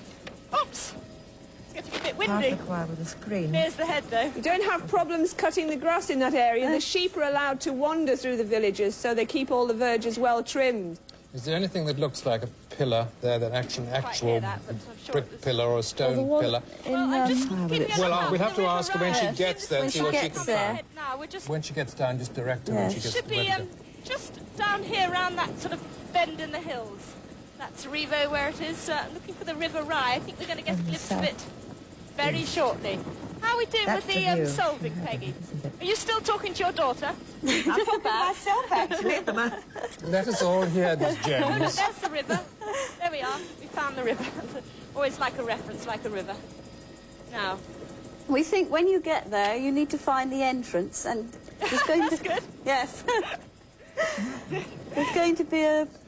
Speaker 5: Oops! It's getting a bit
Speaker 3: Part
Speaker 5: windy.
Speaker 3: of the choir with a screen.
Speaker 5: Here's the head, though.
Speaker 4: You don't have problems cutting the grass in that area. The sheep are allowed to wander through the villages, so they keep all the verges well trimmed.
Speaker 1: Is there anything that looks like a pillar there, that actual
Speaker 5: that, but I'm sure
Speaker 1: brick
Speaker 5: it was-
Speaker 1: pillar or a stone pillar?
Speaker 5: Well, I'm just keeping an
Speaker 1: Well,
Speaker 5: eye
Speaker 1: we'll
Speaker 5: on
Speaker 1: have to
Speaker 5: the
Speaker 1: ask her when she
Speaker 5: river
Speaker 1: gets there and
Speaker 2: When
Speaker 1: see
Speaker 2: she
Speaker 1: what she
Speaker 2: gets
Speaker 1: can
Speaker 2: there.
Speaker 1: find.
Speaker 5: ahead now. We're just
Speaker 1: When she gets down, just direct her when she gets
Speaker 5: should be
Speaker 1: ready to-
Speaker 5: just down here around that sort of bend in the hills. That's Revo where it is. Looking for the River Rye. I think we're going to get a glimpse of it very shortly. How are we doing
Speaker 3: That's
Speaker 5: with
Speaker 3: the
Speaker 5: the
Speaker 3: view.
Speaker 5: solving, Peggy? Are you still talking to your daughter?
Speaker 3: I'm talking to myself, actually, at the moment.
Speaker 1: Let us all hear these
Speaker 5: Oh, look,
Speaker 1: gems.
Speaker 5: there's the river. There we are. We found the river. Always like a reference, like a river. Now,
Speaker 2: We think when you get there, you need to find the entrance, and there's going
Speaker 5: that's
Speaker 2: to...
Speaker 5: good.
Speaker 2: Yes. There's going to be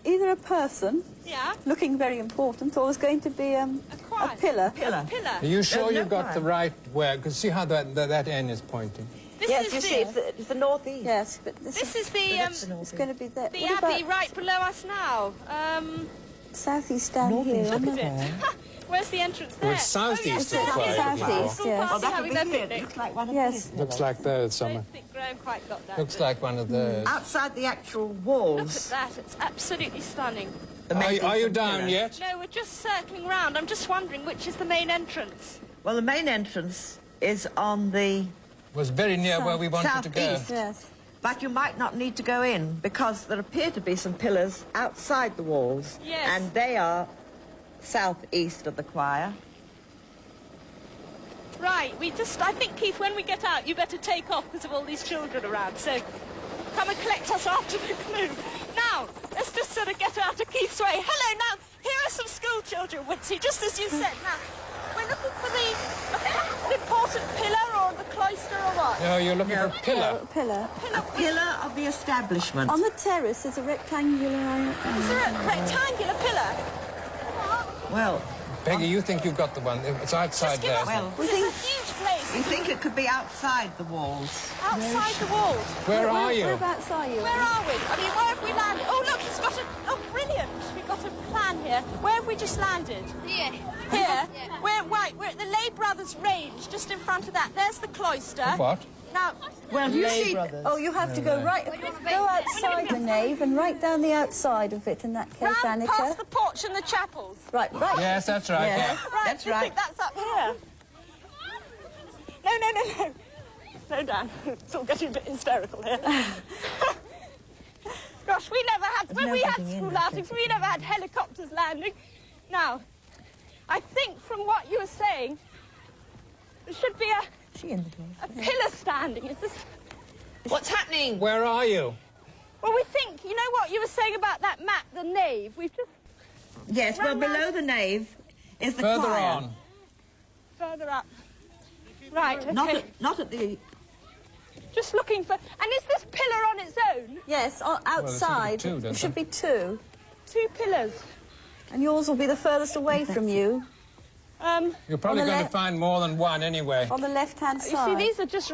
Speaker 2: either a person
Speaker 5: Yeah.
Speaker 2: looking very important, or there's going to be a
Speaker 5: choir.
Speaker 2: pillar.
Speaker 3: Pillar.
Speaker 5: Pillar.
Speaker 1: Are you sure
Speaker 3: There's no
Speaker 1: you've got
Speaker 3: fire.
Speaker 1: the right way? Because see how that end is pointing.
Speaker 5: This
Speaker 3: Yes,
Speaker 5: is
Speaker 3: you
Speaker 5: the,
Speaker 3: see, it's the northeast.
Speaker 2: Yes, but this
Speaker 5: This is
Speaker 3: It's
Speaker 5: the
Speaker 2: it's going to be there.
Speaker 5: the
Speaker 2: What
Speaker 5: abbey
Speaker 2: about
Speaker 5: right below us now.
Speaker 2: southeast down
Speaker 3: Northeast,
Speaker 2: here?
Speaker 3: look
Speaker 2: on
Speaker 3: at
Speaker 2: the-
Speaker 3: that.
Speaker 5: Where's the entrance there?
Speaker 1: Well, it's southeast
Speaker 5: oh,
Speaker 1: of the choir.
Speaker 2: Southeast,
Speaker 5: Full
Speaker 2: yes.
Speaker 5: party
Speaker 3: Oh, that'll
Speaker 5: having
Speaker 3: be
Speaker 5: their
Speaker 3: here. It
Speaker 5: picnic.
Speaker 3: looks like one of
Speaker 2: Yes.
Speaker 3: these.
Speaker 1: Looks like those,
Speaker 5: I
Speaker 1: Summer.
Speaker 5: don't think Graham quite got that.
Speaker 1: Looks
Speaker 5: but
Speaker 1: like one of those.
Speaker 3: Outside the actual
Speaker 5: Look at
Speaker 3: walls.
Speaker 5: that. It's absolutely stunning.
Speaker 1: Are you down yet?
Speaker 5: No, we're just circling round. I'm just wondering which is the main entrance.
Speaker 3: Well, the main entrance is on the
Speaker 1: Was very near where we wanted to go.
Speaker 3: southeast.
Speaker 2: Yes.
Speaker 3: But you might not need to go in because there appear to be some pillars outside the walls.
Speaker 5: Yes.
Speaker 3: And they are southeast of the choir.
Speaker 5: Right, I think, Keith, when we get out, you better take off because of all these children around. So come and collect us after the clue. Now, let's just sort of get out of Keith's way. Hello, now, here are some school children, Witsy, just as you said. Now, we're looking for the important pillar or the cloister or what?
Speaker 1: No, you're looking for a pillar.
Speaker 2: A pillar.
Speaker 3: A pillar of the establishment.
Speaker 2: On the terrace, there's a rectangular...
Speaker 5: Is there a rectangular pillar?
Speaker 3: Well,
Speaker 1: Peggy, you think you've got the one. It's outside
Speaker 5: Just give
Speaker 1: there.
Speaker 5: us,
Speaker 3: Well,
Speaker 5: this is a huge place.
Speaker 3: we think it could be outside the walls.
Speaker 5: Outside the walls.
Speaker 1: Where are you?
Speaker 2: Whereabouts are you?
Speaker 5: Where are we? I mean, where have we landed? Oh, look, it's got a... Oh, brilliant. We've got a plan here. Where have we just landed?
Speaker 7: Here.
Speaker 5: Here? We're at the Lay Brothers Range, just in front of that. There's the cloister.
Speaker 1: What?
Speaker 5: Now,
Speaker 3: Well, you see...
Speaker 2: Oh, you have to go go outside the nave and right down the outside of it in that case,
Speaker 5: round
Speaker 2: Annika.
Speaker 5: past the porch and the chapels.
Speaker 2: Right.
Speaker 1: Yes, that's right.
Speaker 3: Yeah.
Speaker 1: Yeah.
Speaker 5: Right,
Speaker 3: That's
Speaker 5: do you
Speaker 3: right.
Speaker 5: think that's up here? No. No, Dan. It's all getting a bit hysterical here. Gosh, we never had... When
Speaker 3: no
Speaker 5: we had
Speaker 3: getting in,
Speaker 5: school
Speaker 3: I
Speaker 5: outings, we never had helicopters landing. Now, I think from what you were saying, there should be
Speaker 3: She in the place.
Speaker 5: a pillar standing. Is this...
Speaker 3: What's happening?
Speaker 1: Where are you?
Speaker 5: Well, we think, you know what you were saying about that map, the nave? We've just
Speaker 3: Yes, well,
Speaker 5: Round
Speaker 3: below the nave is the
Speaker 1: Further
Speaker 3: choir.
Speaker 1: on.
Speaker 5: further up. Right, okay.
Speaker 3: Not at the...
Speaker 5: Just looking for... And is this pillar on its own?
Speaker 2: Yes, outside.
Speaker 1: two,
Speaker 2: There
Speaker 1: don't
Speaker 2: should be two.
Speaker 5: 2 pillars.
Speaker 2: And yours will be the furthest away from you,
Speaker 1: You're probably
Speaker 2: On the
Speaker 1: going to
Speaker 2: left.
Speaker 1: find more than one anyway.
Speaker 2: on the left-hand
Speaker 5: You
Speaker 2: side.
Speaker 5: see, these are just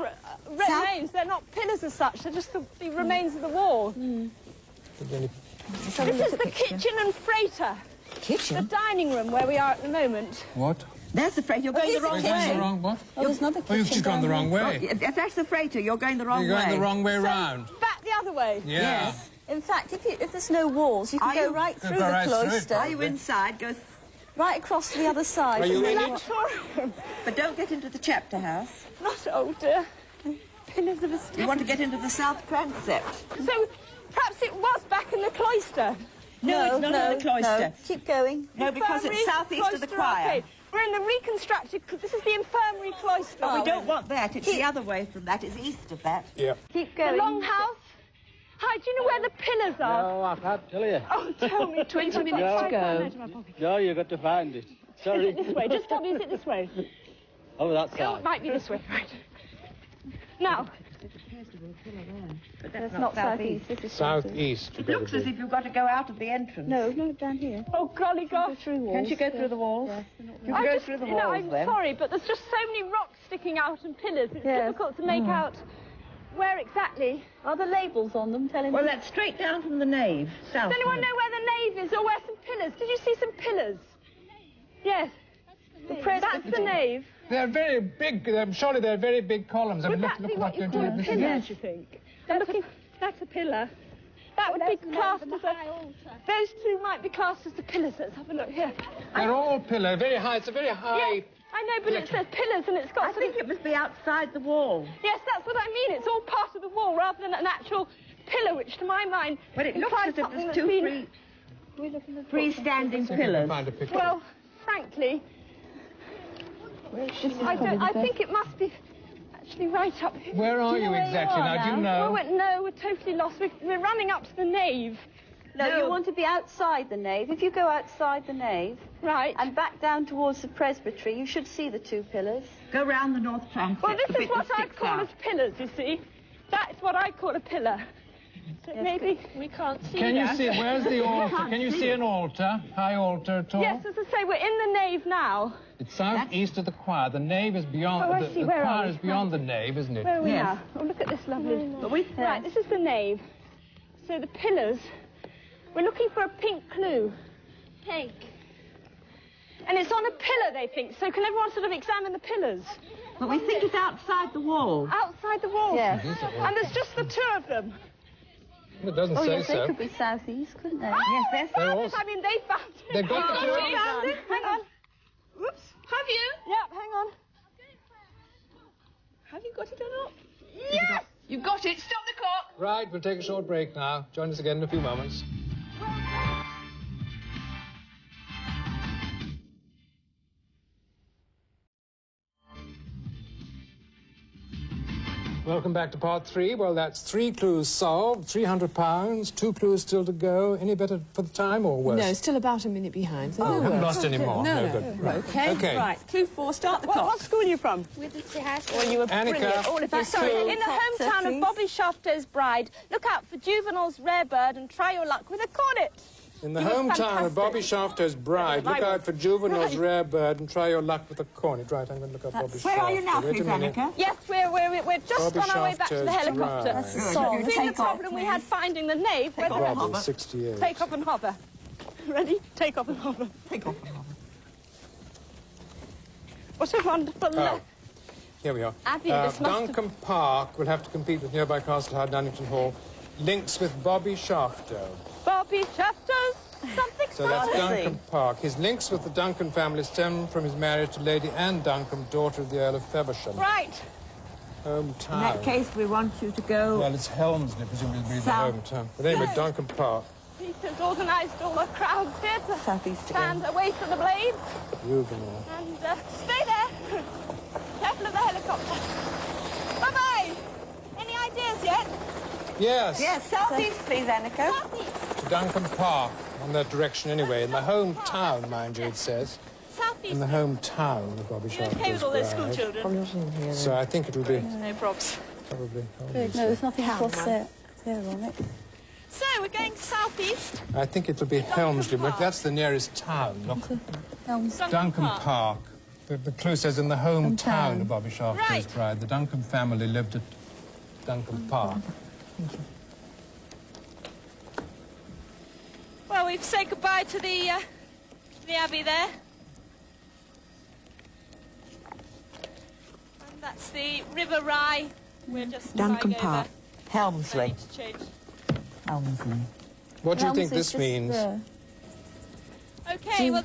Speaker 5: remains. They're not pillars as such. They're just the remains of the wall.
Speaker 2: Let's have a
Speaker 5: This
Speaker 2: look
Speaker 5: is
Speaker 2: at
Speaker 5: the kitchen and freighter. The
Speaker 3: Kitchen?
Speaker 5: dining room where we are at the moment.
Speaker 1: What?
Speaker 3: There's the freighter. You're going the
Speaker 2: here's the
Speaker 3: wrong
Speaker 1: Are you going
Speaker 3: way.
Speaker 1: the wrong what?
Speaker 2: Oh, there's another
Speaker 1: Oh, you've
Speaker 2: kitchen
Speaker 1: just gone the
Speaker 2: down
Speaker 1: wrong
Speaker 2: there.
Speaker 1: way.
Speaker 3: If that's the freighter, you're going the wrong
Speaker 1: You're
Speaker 3: way.
Speaker 1: going the wrong way round.
Speaker 5: Back the other way.
Speaker 1: Yeah.
Speaker 3: Yes.
Speaker 2: In fact, if there's no walls, you can
Speaker 3: Are
Speaker 2: go
Speaker 3: you-
Speaker 2: right
Speaker 1: Go
Speaker 2: through the
Speaker 1: right through it,
Speaker 2: cloister,
Speaker 3: Are you inside? Go...
Speaker 2: right across to the other side.
Speaker 1: Are you in it?
Speaker 5: Auditorium.
Speaker 3: But don't get into the chapter house.
Speaker 5: Not older. Pillars of a
Speaker 3: You want to get into the south transept.
Speaker 5: So perhaps it was back in the cloister.
Speaker 3: No, it's not in the cloister.
Speaker 2: No. Keep going.
Speaker 3: No, because
Speaker 5: Infirmary,
Speaker 3: it's southeast of the
Speaker 5: cloister
Speaker 3: choir.
Speaker 5: arcade. We're in the reconstructed... This is the infirmary cloister.
Speaker 3: But we don't want that. It's the other way from that. It's east of that.
Speaker 1: Yeah.
Speaker 2: Keep
Speaker 5: The
Speaker 2: going.
Speaker 5: long house. Hi, do you know where the pillars are?
Speaker 6: No, I can't tell you.
Speaker 5: Oh, tell me. 20 minutes
Speaker 6: to
Speaker 5: go.
Speaker 6: No, you've got to find it.
Speaker 5: Is
Speaker 6: Sorry.
Speaker 5: it this way? Just tell me, is it this way?
Speaker 6: Oh, that
Speaker 5: Oh, it
Speaker 6: side.
Speaker 5: might be this way, right. Now,
Speaker 3: But
Speaker 2: That's not southeast. This is
Speaker 1: Southeast.
Speaker 3: It looks as if you've got to go out of the entrance.
Speaker 2: No, down here.
Speaker 5: oh, golly gosh.
Speaker 2: Through walls.
Speaker 3: Can't you go through the walls? You can go through the walls,
Speaker 5: I'm
Speaker 3: then.
Speaker 5: sorry, but there's just so many rocks sticking out and pillars. It's
Speaker 2: Yes.
Speaker 5: difficult to make out where exactly.
Speaker 2: Are there labels on them telling
Speaker 3: Well,
Speaker 2: me?
Speaker 3: that's straight down from the nave, south.
Speaker 5: Does anyone know where the nave is or where some pillars? Did you see some pillars? Yes. That's the nave.
Speaker 1: They're very big. Surely they're very big columns. I
Speaker 5: Would
Speaker 1: mean,
Speaker 5: that
Speaker 1: look
Speaker 5: be what
Speaker 1: what
Speaker 5: you
Speaker 1: they're
Speaker 5: call a
Speaker 1: doing.
Speaker 5: pillar, do you think? That's a pillar. That would be classed as a... Those two might be classed as the pillars. Let's have a look here.
Speaker 1: They're all pillar, very high. It's a very high...
Speaker 5: Yes, I know, but it says pillars and it's got...
Speaker 3: I think it must be outside the wall.
Speaker 5: Yes, that's what I mean. It's all part of the wall rather than an actual pillar, which to my mind...
Speaker 3: But it looks
Speaker 5: implies
Speaker 3: as if
Speaker 5: something
Speaker 3: there's
Speaker 5: that's
Speaker 3: two
Speaker 5: been-
Speaker 3: freestanding
Speaker 1: See if I can
Speaker 3: pillars.
Speaker 1: find a picture.
Speaker 5: Well, frankly, I think it must be actually right up here.
Speaker 1: Where are you exactly now? Do you know?
Speaker 5: Oh, no, we're totally lost. We're running up to the nave.
Speaker 2: No, you want to be outside the nave. If you go outside the nave
Speaker 5: Right.
Speaker 2: and back down towards the presbytery, you should see the two pillars.
Speaker 3: Go round the north transept.
Speaker 5: Well, this
Speaker 3: the
Speaker 5: is
Speaker 3: bit
Speaker 5: what
Speaker 3: that
Speaker 5: I
Speaker 3: sticks
Speaker 5: call
Speaker 3: out.
Speaker 5: as pillars, you see. That's what I call a pillar. So maybe we can't see
Speaker 1: Can you
Speaker 5: that.
Speaker 1: see, where's the altar? Can you see an altar? High altar at all?
Speaker 5: Yes, as I say, we're in the nave now.
Speaker 1: It's southeast of the choir. The nave is beyond...
Speaker 5: Oh, I
Speaker 1: the
Speaker 5: see. Where are
Speaker 1: choir
Speaker 5: we?
Speaker 1: is beyond the nave, isn't it?
Speaker 5: Where are we
Speaker 3: Yes.
Speaker 5: now? Oh, look at this lovely...
Speaker 3: But
Speaker 5: Right, this is the nave. So the pillars... We're looking for a pink clue. Pink. And it's on a pillar, they think. So can everyone sort of examine the pillars?
Speaker 3: But we think it's outside the wall.
Speaker 5: Outside the wall.
Speaker 2: Yes.
Speaker 5: And there's just the two of them.
Speaker 1: It doesn't
Speaker 2: Oh,
Speaker 1: say
Speaker 2: yes, they
Speaker 1: so.
Speaker 2: could be southeast, couldn't they?
Speaker 5: Oh,
Speaker 3: yes,
Speaker 5: they found
Speaker 1: they're
Speaker 5: it.
Speaker 1: all-
Speaker 5: I mean, they found it.
Speaker 1: They've got the two.
Speaker 5: They found it. Hang on.
Speaker 3: Whoops.
Speaker 5: Have you? Yeah, hang on. Have you got it or not? Yes!
Speaker 7: You've got it. Stop the clock.
Speaker 1: Right, we'll take a short break now. Join us again in a few moments. Welcome back to part 3. Well, that's 3 clues solved, £300, 2 clues still to go. Any better for the time or worse?
Speaker 4: No, still about a minute behind. So no
Speaker 1: haven't
Speaker 4: worse.
Speaker 1: lost any more.
Speaker 4: No,
Speaker 1: No, good. Right.
Speaker 4: Okay. Right. Clue 4. Start the clock.
Speaker 5: What school are you from?
Speaker 7: Well, you were
Speaker 1: Annika.
Speaker 7: brilliant, all of you.
Speaker 5: Sorry, in the
Speaker 4: Helicopter,
Speaker 5: hometown of
Speaker 4: please.
Speaker 5: Bobby Shafter's bride, look out for Juvenile's rare bird and try your luck with a cornet.
Speaker 1: In the
Speaker 5: You were
Speaker 1: hometown of
Speaker 5: fantastic.
Speaker 1: Bobby Shafter's bride, look
Speaker 5: Right.
Speaker 1: out for Juvenile's
Speaker 5: Right.
Speaker 1: rare bird and try your luck with a cornet. Right, I'm going to look up Bobby Shafter.
Speaker 3: Where are you now,
Speaker 1: Wait
Speaker 3: please,
Speaker 1: a minute.
Speaker 3: Annika?
Speaker 5: Yes, we're just
Speaker 1: Bobby
Speaker 5: on our way back to the
Speaker 1: Shafter's
Speaker 5: helicopter.
Speaker 1: bride. That's the
Speaker 2: song.
Speaker 5: See the
Speaker 2: Take off,
Speaker 5: problem we had finding the nave? Where the
Speaker 1: Bobby, 68.
Speaker 5: Take off and hover. Ready? Take off and hover.
Speaker 3: Take off and hover.
Speaker 5: What a wonderful
Speaker 1: Oh, here we are.
Speaker 5: Abby, this must have...
Speaker 1: Duncombe Park will have to compete with nearby Castlehouse, Dunnington Hall. Links with Bobby Shafter.
Speaker 5: Bobby Shafter's something
Speaker 1: So that's
Speaker 5: fancy.
Speaker 1: Duncombe Park. His links with the Duncan family stem from his marriage to Lady Anne Duncombe, daughter of the Earl of Feversham.
Speaker 5: Right.
Speaker 1: Hometown.
Speaker 3: In that case, we want you to go...
Speaker 1: Well, it's Helmsley, presumably, the
Speaker 3: South.
Speaker 1: hometown. But anyway, Duncombe Park.
Speaker 5: Peter's organised all the crowds here to
Speaker 2: Southeast
Speaker 5: stand
Speaker 2: again.
Speaker 5: away from the blades
Speaker 1: Juvenile.
Speaker 5: and stay there. Careful of the helicopter. Bye-bye. Any ideas yet?
Speaker 1: Yes,
Speaker 2: Yes, southeast, please, Annika.
Speaker 5: Southeast.
Speaker 1: to Duncombe Park, on that direction anyway. In the hometown, mind you, it says.
Speaker 5: Southeast.
Speaker 1: In the hometown of Bobby
Speaker 5: You
Speaker 1: Shafter's
Speaker 5: okay with all those school
Speaker 1: bride.
Speaker 5: children?
Speaker 1: So I think it'll be
Speaker 5: No probs.
Speaker 1: probably...
Speaker 2: No, there's nothing across there on it.
Speaker 5: So, we're going southeast.
Speaker 1: I think it'll be Helmsley. Look, that's the nearest town. Look, Duncombe Park. The clue says in the hometown of Bobby Shafter's
Speaker 5: Right.
Speaker 1: bride. The Duncombe family lived at Duncombe Park.
Speaker 5: Well, we've said goodbye to the Abbey there. And that's the River Rye. We're just
Speaker 3: Duncombe
Speaker 5: flying over.
Speaker 3: Park. Helmsley.
Speaker 5: Need to change.
Speaker 3: Helmsley.
Speaker 1: What do you think
Speaker 2: Helmsley's
Speaker 1: this means?
Speaker 5: Okay, well,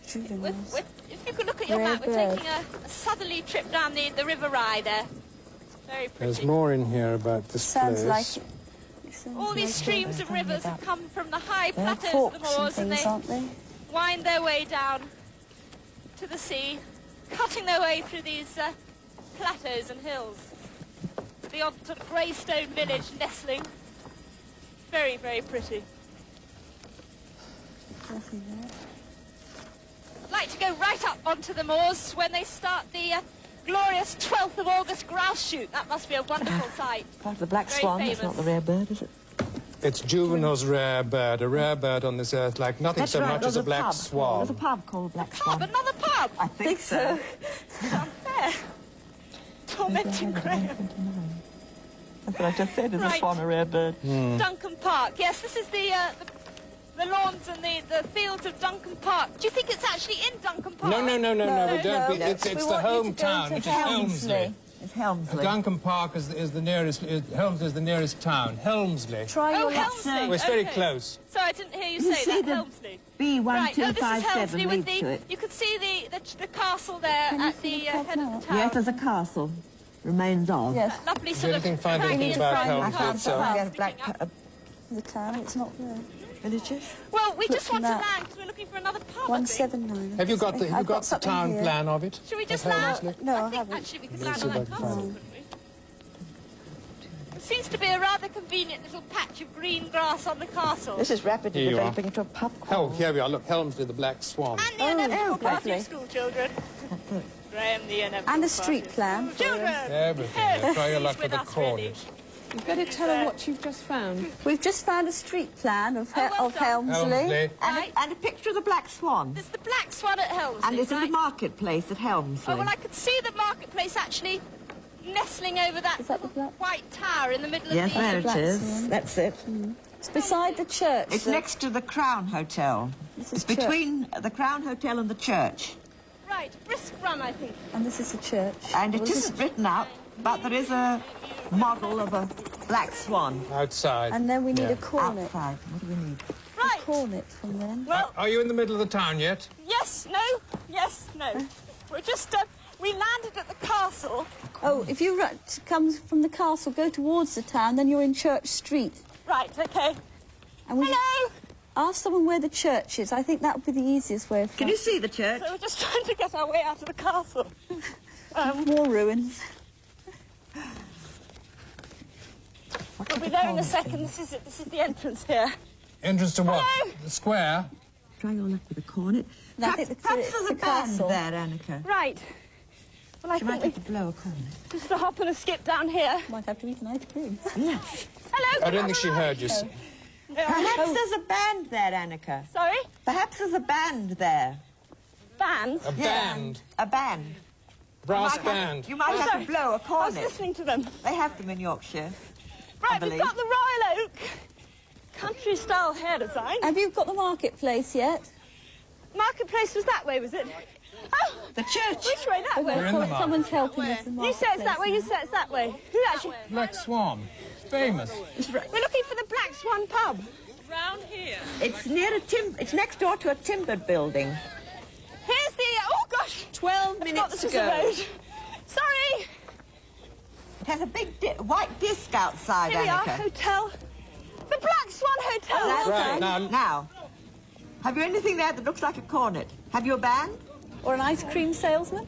Speaker 2: Juveniles.
Speaker 5: if you could look at your
Speaker 2: Rare
Speaker 5: map, we're
Speaker 2: bird.
Speaker 5: taking a southerly trip down the River Rye there. Very pretty.
Speaker 1: There's more in here about this
Speaker 2: Sounds
Speaker 1: place.
Speaker 2: like it. Sounds
Speaker 5: All these
Speaker 2: like
Speaker 5: streams of rivers have come from the high
Speaker 2: They're
Speaker 5: plateaus of
Speaker 2: forks
Speaker 5: the
Speaker 2: and
Speaker 5: moors, and
Speaker 2: things,
Speaker 5: they
Speaker 2: aren't they?
Speaker 5: wind their way down to the sea, cutting their way through these plateaus and hills. The odd sort of grey stone village nestling. Very, very pretty.
Speaker 2: Nothing there.
Speaker 5: I'd like to go right up onto the moors when they start the glorious 12th of August grouse shoot. That must be a wonderful sight.
Speaker 3: Part of the black
Speaker 5: Very
Speaker 3: swan. That's
Speaker 5: famous.
Speaker 3: not the rare bird, is it?
Speaker 1: It's Juvenile's rare bird, a rare bird on this earth, like nothing so much as a black swan.
Speaker 3: There's a pub called Black
Speaker 5: Pub,
Speaker 3: Swan.
Speaker 5: another pub.
Speaker 3: I think so.
Speaker 5: It's unfair. Tormenting Graham.
Speaker 3: That's what I just said. Is a
Speaker 5: Right.
Speaker 3: swan a rare bird?
Speaker 5: Duncombe Park. Yes, this is the lawns and the fields of Duncombe Park. Do you think it's actually in Duncombe Park?
Speaker 1: No, we don't. It's
Speaker 2: We
Speaker 1: the
Speaker 2: want you to go
Speaker 1: hometown,
Speaker 2: to
Speaker 1: which is Helmsley.
Speaker 3: It's Helmsley.
Speaker 1: Duncan Park is the nearest. Helmsley is the nearest town. Helmsley.
Speaker 2: Try
Speaker 5: Oh,
Speaker 2: your luck.
Speaker 5: Helmsley.
Speaker 1: Well, it's very
Speaker 5: Okay.
Speaker 1: close.
Speaker 5: So I didn't hear you
Speaker 3: You
Speaker 5: say
Speaker 3: see
Speaker 5: that,
Speaker 3: the
Speaker 5: Helmsley.
Speaker 3: B1257
Speaker 5: Right, no, this is Helmsley with
Speaker 3: leads to
Speaker 5: the...
Speaker 3: it.
Speaker 5: You could see the castle there
Speaker 2: Can you
Speaker 5: at
Speaker 2: see
Speaker 5: the
Speaker 2: the top
Speaker 5: head of
Speaker 2: now?
Speaker 5: the town.
Speaker 3: Yes, there's a castle. Remains of.
Speaker 2: Yes,
Speaker 5: Lovely
Speaker 1: Did
Speaker 5: sort
Speaker 1: anything
Speaker 5: of...
Speaker 1: find anything
Speaker 5: craggy
Speaker 1: about
Speaker 2: find the
Speaker 1: Helmsley
Speaker 2: castle.
Speaker 1: itself?
Speaker 3: Yes, black
Speaker 2: the town, it's not there.
Speaker 3: villages.
Speaker 5: Well, we just want to
Speaker 2: that.
Speaker 5: land because we're looking for another pub, I think.
Speaker 2: 179.
Speaker 1: Have you got the
Speaker 2: I've got
Speaker 1: the
Speaker 2: something
Speaker 1: town
Speaker 2: here.
Speaker 1: plan of it?
Speaker 5: Should we just
Speaker 1: Of
Speaker 5: land?
Speaker 1: Helmsley?
Speaker 2: No, I
Speaker 5: I think
Speaker 2: haven't.
Speaker 5: actually we could
Speaker 1: Let's
Speaker 5: land
Speaker 1: see
Speaker 5: on
Speaker 1: if
Speaker 5: that
Speaker 1: I can
Speaker 5: castle,
Speaker 1: find
Speaker 5: couldn't we? It seems to be a rather convenient little patch of green grass on the castle.
Speaker 3: This is rapidly
Speaker 1: Here you are.
Speaker 3: developing into a pub
Speaker 1: Oh,
Speaker 3: crawl.
Speaker 1: here we are. Look, Helmsley, the Black Swan.
Speaker 5: And the inevitable party
Speaker 2: lovely.
Speaker 5: of school children. Graham, the inevitable
Speaker 2: And a
Speaker 5: party
Speaker 2: street
Speaker 5: of
Speaker 2: plan.
Speaker 5: school children.
Speaker 1: Everything.
Speaker 5: Yes,
Speaker 1: Try your
Speaker 5: he's
Speaker 1: luck with the
Speaker 5: us, really.
Speaker 1: cornet.
Speaker 4: You've got to tell her what you've just found.
Speaker 2: We've just found a street plan of,
Speaker 5: Oh, well
Speaker 2: of
Speaker 5: done.
Speaker 2: Helmsley.
Speaker 1: Helmsley.
Speaker 5: Right.
Speaker 3: And a picture of the black swan.
Speaker 5: There's the Black Swan at Helmsley,
Speaker 3: And it's in
Speaker 5: right?
Speaker 3: the marketplace at Helmsley.
Speaker 5: Oh, well, I could see the marketplace actually nestling over that,
Speaker 2: Is that the
Speaker 5: little
Speaker 2: black-
Speaker 5: white tower in the middle
Speaker 3: Yes,
Speaker 5: of the...
Speaker 3: there it
Speaker 2: Black
Speaker 3: is.
Speaker 2: Swan.
Speaker 3: That's it.
Speaker 2: It's beside the church.
Speaker 3: It's next to the Crown Hotel.
Speaker 2: This is
Speaker 3: It's
Speaker 2: church.
Speaker 3: between the Crown Hotel and the church.
Speaker 5: Right, brisk run, I think.
Speaker 2: And this is the church.
Speaker 3: And it
Speaker 2: Well, this
Speaker 3: isn't written out, but there is a model of a black swan
Speaker 1: Outside.
Speaker 2: And then we need
Speaker 1: Yeah.
Speaker 2: a cornet.
Speaker 3: outside. What do we need?
Speaker 5: Right.
Speaker 2: Cornet from then.
Speaker 5: Well,
Speaker 1: Are you in the middle of the town yet?
Speaker 5: yes, no, yes, no. We're just, we landed at the castle.
Speaker 2: Oh, if you come from the castle, go towards the town, then you're in Church Street.
Speaker 5: Right, okay.
Speaker 2: And we
Speaker 5: Hello!
Speaker 2: ask someone where the church is. I think that would be the easiest way of
Speaker 3: Can you see the church?
Speaker 5: So we're just trying to get our way out of the castle.
Speaker 2: more ruins.
Speaker 5: We'll be there in a second. This is it. This is the entrance here.
Speaker 1: Entrance to what?
Speaker 5: Hello?
Speaker 1: The square?
Speaker 3: Try your luck with the cornet.
Speaker 2: No, I
Speaker 3: Perhaps,
Speaker 2: think
Speaker 3: perhaps there's a
Speaker 2: the
Speaker 3: band
Speaker 2: castle.
Speaker 3: there, Annika.
Speaker 5: Right. Well, I
Speaker 3: You might
Speaker 5: think
Speaker 3: have
Speaker 5: we
Speaker 3: to blow a cornet.
Speaker 5: just a hop and a skip down here.
Speaker 2: Might have to eat an ice cream.
Speaker 3: Yes.
Speaker 5: Hello.
Speaker 1: I don't think she heard you.
Speaker 3: Perhaps there's a band there, Annika.
Speaker 5: Sorry?
Speaker 3: Perhaps there's a band there.
Speaker 5: Band.
Speaker 1: A band.
Speaker 3: A band.
Speaker 1: Brass
Speaker 3: Might have-
Speaker 1: band.
Speaker 3: You might have
Speaker 5: sorry.
Speaker 3: to blow a
Speaker 5: I was
Speaker 3: cornet.
Speaker 5: listening to them.
Speaker 3: They have them in Yorkshire.
Speaker 5: Right,
Speaker 3: believe.
Speaker 5: we've got the Royal Oak country-style hair design.
Speaker 2: Have you got the marketplace yet?
Speaker 5: Marketplace was that way, was it? Oh,
Speaker 3: The church.
Speaker 5: which way? That way?
Speaker 1: We're in the market.
Speaker 2: Someone's helping us. in
Speaker 5: You say it's that way, you
Speaker 2: marketplace
Speaker 5: say it's that way. Who actually...
Speaker 1: Black Swan. Famous.
Speaker 5: We're looking for the Black Swan pub. Round here.
Speaker 3: It's near a It's next door to a timbered building.
Speaker 5: Here's the... Oh, gosh.
Speaker 4: 12
Speaker 5: Not
Speaker 4: minutes
Speaker 5: this
Speaker 4: to
Speaker 5: is the
Speaker 4: go.
Speaker 5: road. Sorry.
Speaker 3: It has a big white disc outside,
Speaker 5: Here we are,
Speaker 3: Annika.
Speaker 5: hotel. The Black Swan Hotel.
Speaker 3: That's
Speaker 1: Right,
Speaker 3: it. Now, have you anything there that looks like a cornet? Have you a band?
Speaker 2: Or an ice cream salesman?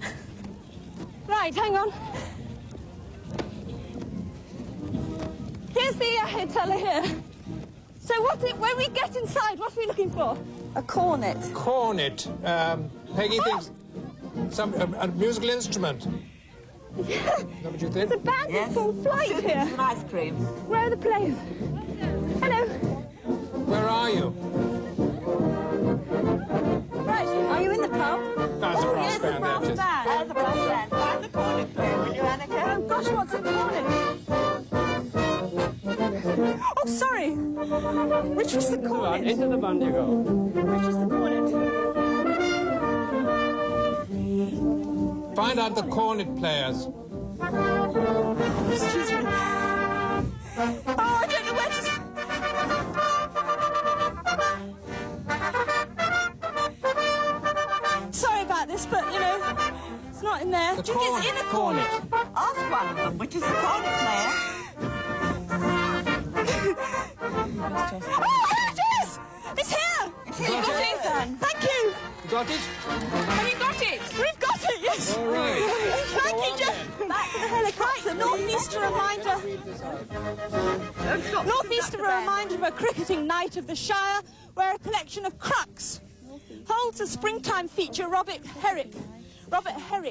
Speaker 5: Right, hang on. Here's the hotel here. So when we get inside, what are we looking for?
Speaker 2: A cornet.
Speaker 1: Cornet. Peggy thinks... a musical instrument. Is that what you think?
Speaker 5: The band in full flight
Speaker 3: It's
Speaker 5: here.
Speaker 3: an ice cream.
Speaker 5: Where are the players? Hello.
Speaker 1: Where are you?
Speaker 5: Right.
Speaker 2: Are you in the pub?
Speaker 1: That's a brass band, that is.
Speaker 3: There's a brass band. Find the cornet player, will you, Annika?
Speaker 5: Oh, gosh, what's in the morning? Oh, sorry. Which was the cornet?
Speaker 6: Into the band you go.
Speaker 5: Which was the cornet?
Speaker 1: Find out the cornet players.
Speaker 5: Excuse me. Oh, I don't know where to... Sorry about this, but, you know, it's not in there.
Speaker 1: The
Speaker 5: Do you think it's in a cornet?
Speaker 3: Ask one of them, which is the cornet player.
Speaker 5: Oh, here it is! It's here!
Speaker 3: It's here.
Speaker 5: Thank you!
Speaker 1: You got it?
Speaker 5: Have you got it? We've got it, yes!
Speaker 1: All right.
Speaker 5: Thank you, Jeff! Back to the helicopter. Northeaster reminder. Northeaster reminder of a cricketing night of the Shire, where a collection of crucks holds a springtime feature Robert Herrick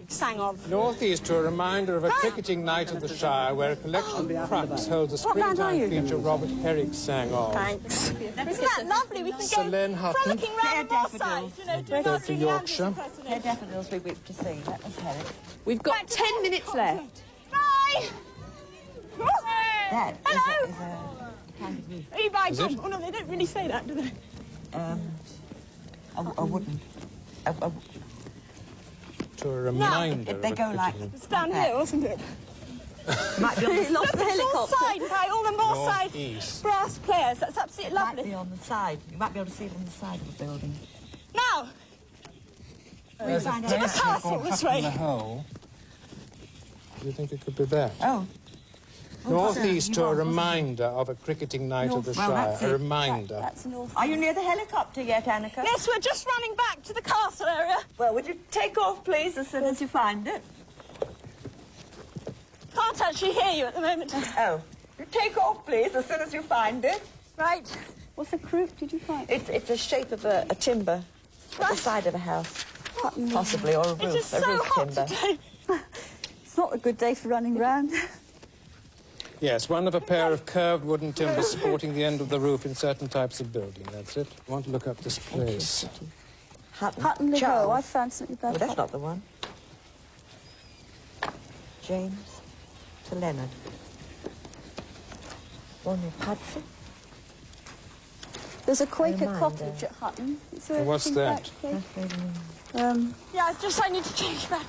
Speaker 5: sang of.
Speaker 1: Northeast to a reminder of a cricketing night of the Shire where a collection of crux holds a
Speaker 5: What band are you?
Speaker 1: springtime feature Robert Herrick sang of.
Speaker 5: Thanks. Isn't that lovely? We can
Speaker 1: Selene
Speaker 5: go
Speaker 1: Hutton.
Speaker 5: frolicking round
Speaker 3: Fair
Speaker 5: the moor
Speaker 3: daffodils.
Speaker 5: side, you know, doing
Speaker 1: Go
Speaker 5: our
Speaker 1: to
Speaker 5: Julie
Speaker 1: Yorkshire.
Speaker 5: Andrews impersonation.
Speaker 3: They're daffodils we whipped to see. That was Herrick.
Speaker 4: We've got 10 minutes left.
Speaker 5: Bye!
Speaker 3: That
Speaker 5: Hello.
Speaker 3: is a kind of roof.
Speaker 5: Are you buying
Speaker 1: Is it?
Speaker 5: Oh, no, they don't really say that, do they?
Speaker 3: A wooden.
Speaker 1: to a reminder
Speaker 3: if they
Speaker 1: of
Speaker 3: go
Speaker 1: a
Speaker 3: like
Speaker 1: cricketing...
Speaker 4: It's down here, wasn't it?
Speaker 3: might be on the,
Speaker 4: Lost the
Speaker 5: It's all
Speaker 4: helicopter.
Speaker 5: signed by all the Moorside
Speaker 1: Northeast.
Speaker 5: brass players. That's absolutely
Speaker 3: might be
Speaker 5: lovely.
Speaker 3: on the side. You might be able to see it on the side of the building.
Speaker 5: Now,
Speaker 1: There's a
Speaker 3: find out.
Speaker 1: place
Speaker 5: castle
Speaker 1: called
Speaker 5: this
Speaker 1: Hutton
Speaker 5: way.
Speaker 1: the Hole. Do you think it could be that?
Speaker 3: Oh.
Speaker 1: Northeast to
Speaker 3: you
Speaker 1: a
Speaker 3: are, wasn't it?
Speaker 1: reminder of a cricketing night of the
Speaker 3: Well,
Speaker 1: Shire.
Speaker 3: that's
Speaker 1: A
Speaker 3: it.
Speaker 1: reminder.
Speaker 2: That's north.
Speaker 3: Are you near the helicopter yet, Annika?
Speaker 5: yes, we're just running back to the castle area.
Speaker 3: Well, would you take off, please, as soon as you find it?
Speaker 5: Can't actually hear you at the moment.
Speaker 3: Oh. You take off, please, as soon as you find it.
Speaker 5: Right.
Speaker 2: What's the croup did you find?
Speaker 3: It's the shape of a timber at the side of a house. Possibly, or a
Speaker 5: It is
Speaker 3: roof,
Speaker 5: so
Speaker 3: a roof
Speaker 5: hot
Speaker 3: timber.
Speaker 5: today.
Speaker 2: It's not a good day for running round.
Speaker 1: Yes, one of a pair of curved wooden timbers supporting the end of the roof in certain types of building. That's it. I want to look up this place.
Speaker 2: Hutton the Hole. I found something about
Speaker 3: Oh, that's
Speaker 2: Hutton.
Speaker 3: not the one. James to Leonard. One in Hudson.
Speaker 2: There's a Quaker
Speaker 3: Reminder.
Speaker 2: cottage at Hutton. Is there
Speaker 1: What's
Speaker 2: anything
Speaker 1: that?
Speaker 2: about Quaker?
Speaker 5: Yeah, I need to change back.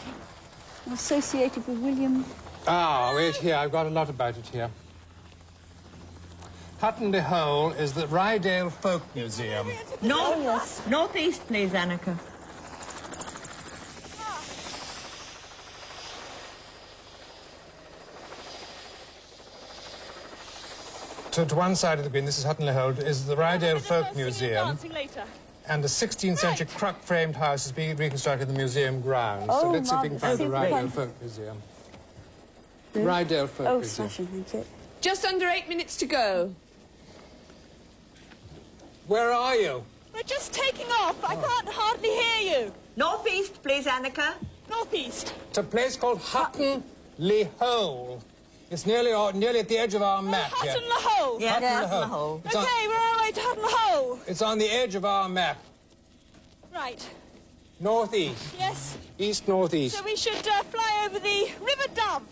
Speaker 2: Associated with William.
Speaker 1: Ah, wait here. I've got a lot about it here. Hutton the Hole is the Rydale Folk Museum.
Speaker 3: Northeast, please, Annika.
Speaker 1: To one side of the green, this is Hutton the Hole, is the Rydale Folk
Speaker 5: Singing and
Speaker 1: Museum.
Speaker 5: dancing later.
Speaker 1: And the 16th century cruck-framed house is being reconstructed in the museum grounds. So
Speaker 2: Oh,
Speaker 1: let's see if we can find the
Speaker 2: marvellous.
Speaker 1: Rydale Folk Museum. Rydale Folk
Speaker 2: Oh,
Speaker 1: Museum.
Speaker 2: smashing, thank you.
Speaker 4: Just under 8 minutes to go.
Speaker 1: Where are you?
Speaker 5: We're just taking off. I can't hardly hear you.
Speaker 3: Northeast, please, Annika.
Speaker 5: Northeast.
Speaker 1: It's a place called Hutton le Hole. It's nearly at the edge of our map here.
Speaker 5: Hutton the Hole.
Speaker 3: Yes,
Speaker 1: Hutton the
Speaker 3: Hutton the
Speaker 1: Hole.
Speaker 3: Hole.
Speaker 1: It's
Speaker 5: Okay,
Speaker 1: on,
Speaker 5: we're on our way to Hutton the Hole.
Speaker 1: it's on the edge of our map.
Speaker 5: Right.
Speaker 1: Northeast.
Speaker 5: Yes.
Speaker 1: East-northeast.
Speaker 5: So we should fly over the River Dove.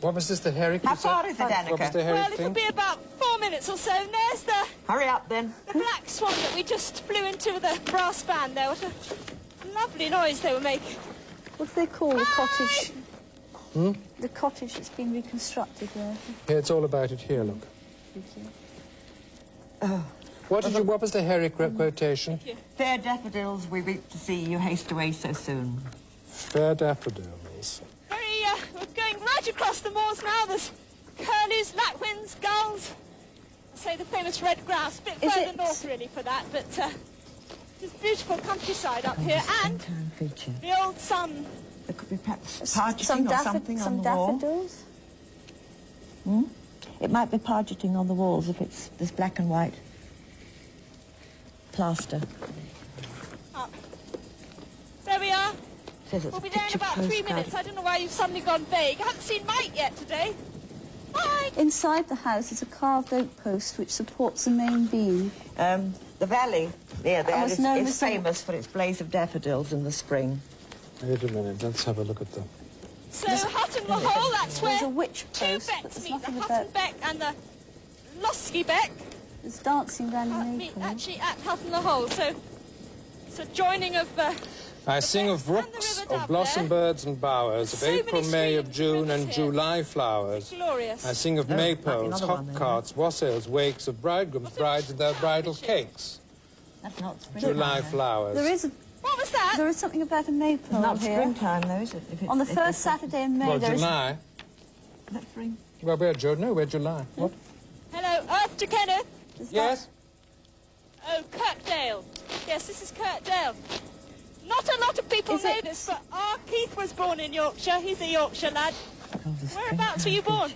Speaker 1: What was this, the Herrick?
Speaker 3: How
Speaker 1: you said?
Speaker 3: far is it,
Speaker 1: What was
Speaker 3: Annika?
Speaker 1: the Herrick
Speaker 5: Well, it'll
Speaker 1: thing?
Speaker 5: be about 4 minutes or so. And there's the
Speaker 3: Hurry up, then.
Speaker 5: black swan that we just flew into with the brass band there. What a lovely noise they were making.
Speaker 2: What do they call the cottage?
Speaker 1: Hmm?
Speaker 2: The cottage that's been reconstructed there.
Speaker 1: Yeah, it's all about it here, look.
Speaker 2: Thank you.
Speaker 1: What was the Herrick quotation?
Speaker 3: Fair daffodils, we weep to see you haste away so soon.
Speaker 1: Fair daffodils.
Speaker 5: We're going right across the moors now. There's curlews, lapwings, gulls. I say the famous red grouse, a bit
Speaker 2: Is
Speaker 5: further
Speaker 2: it-
Speaker 5: north really for that, but there's beautiful countryside up here and
Speaker 3: Springtime feature.
Speaker 5: the old sun.
Speaker 3: There could be perhaps
Speaker 2: Some,
Speaker 3: pargeting or something
Speaker 2: some
Speaker 3: on the wall.
Speaker 2: daffodils.
Speaker 3: It might be pargeting on the walls if it's this black and white plaster.
Speaker 5: Up. There we are.
Speaker 3: Says it's
Speaker 5: We'll
Speaker 3: a
Speaker 5: be there in
Speaker 3: picture
Speaker 5: about 3
Speaker 3: postcard.
Speaker 5: minutes. I don't know why you've suddenly gone vague. I haven't seen Mike yet today. Mike!
Speaker 2: Inside the house is a carved oak post which supports the main beam.
Speaker 3: The valley near there
Speaker 2: was
Speaker 3: is
Speaker 2: known as the-
Speaker 3: famous for its blaze of daffodils in the spring.
Speaker 1: Wait a minute, let's have a look at them.
Speaker 5: So Hutton the Hole, that's
Speaker 2: There's
Speaker 5: where
Speaker 2: a witch
Speaker 5: two
Speaker 2: post, but
Speaker 5: becks
Speaker 2: there's
Speaker 5: meet. The
Speaker 2: nothing
Speaker 5: Hutton
Speaker 2: about...
Speaker 5: Beck and the Losky Beck
Speaker 2: There's dancing around the
Speaker 5: meet
Speaker 2: maple.
Speaker 5: actually at Hutton the Hole. So it's a joining of...
Speaker 1: I sing of
Speaker 5: and the
Speaker 1: rooks,
Speaker 5: river
Speaker 1: of
Speaker 5: dove
Speaker 1: blossom
Speaker 5: there.
Speaker 1: birds and bowers, of
Speaker 5: So many
Speaker 1: April, May, of
Speaker 5: streams
Speaker 1: June
Speaker 5: and
Speaker 1: and
Speaker 5: rivers here.
Speaker 1: July flowers.
Speaker 5: glorious.
Speaker 1: I sing of
Speaker 3: might be
Speaker 1: maypoles,
Speaker 3: another
Speaker 1: hop
Speaker 3: one then.
Speaker 1: carts, wassails, wakes of bridegrooms, brides and their bridal cakes.
Speaker 3: That's not spring.
Speaker 1: July flowers.
Speaker 2: There is
Speaker 5: What was that?
Speaker 2: is something about a maypole
Speaker 3: It's not
Speaker 2: here.
Speaker 3: springtime, though, is it? If it's,
Speaker 2: On the
Speaker 3: if
Speaker 2: first
Speaker 3: it's-
Speaker 2: Saturday in May,
Speaker 1: Well,
Speaker 2: there is...
Speaker 1: July.
Speaker 3: Is that spring?
Speaker 1: Well, we're June. No, we're July. What?
Speaker 5: Hello, Earth to Kenneth.
Speaker 1: Yes?
Speaker 5: Oh, Kirkdale. Yes, this is Kirkdale. Not a lot of people
Speaker 2: Is
Speaker 5: know
Speaker 2: it-
Speaker 5: this, but our Keith was born in Yorkshire. He's a Yorkshire lad. Whereabouts were you born?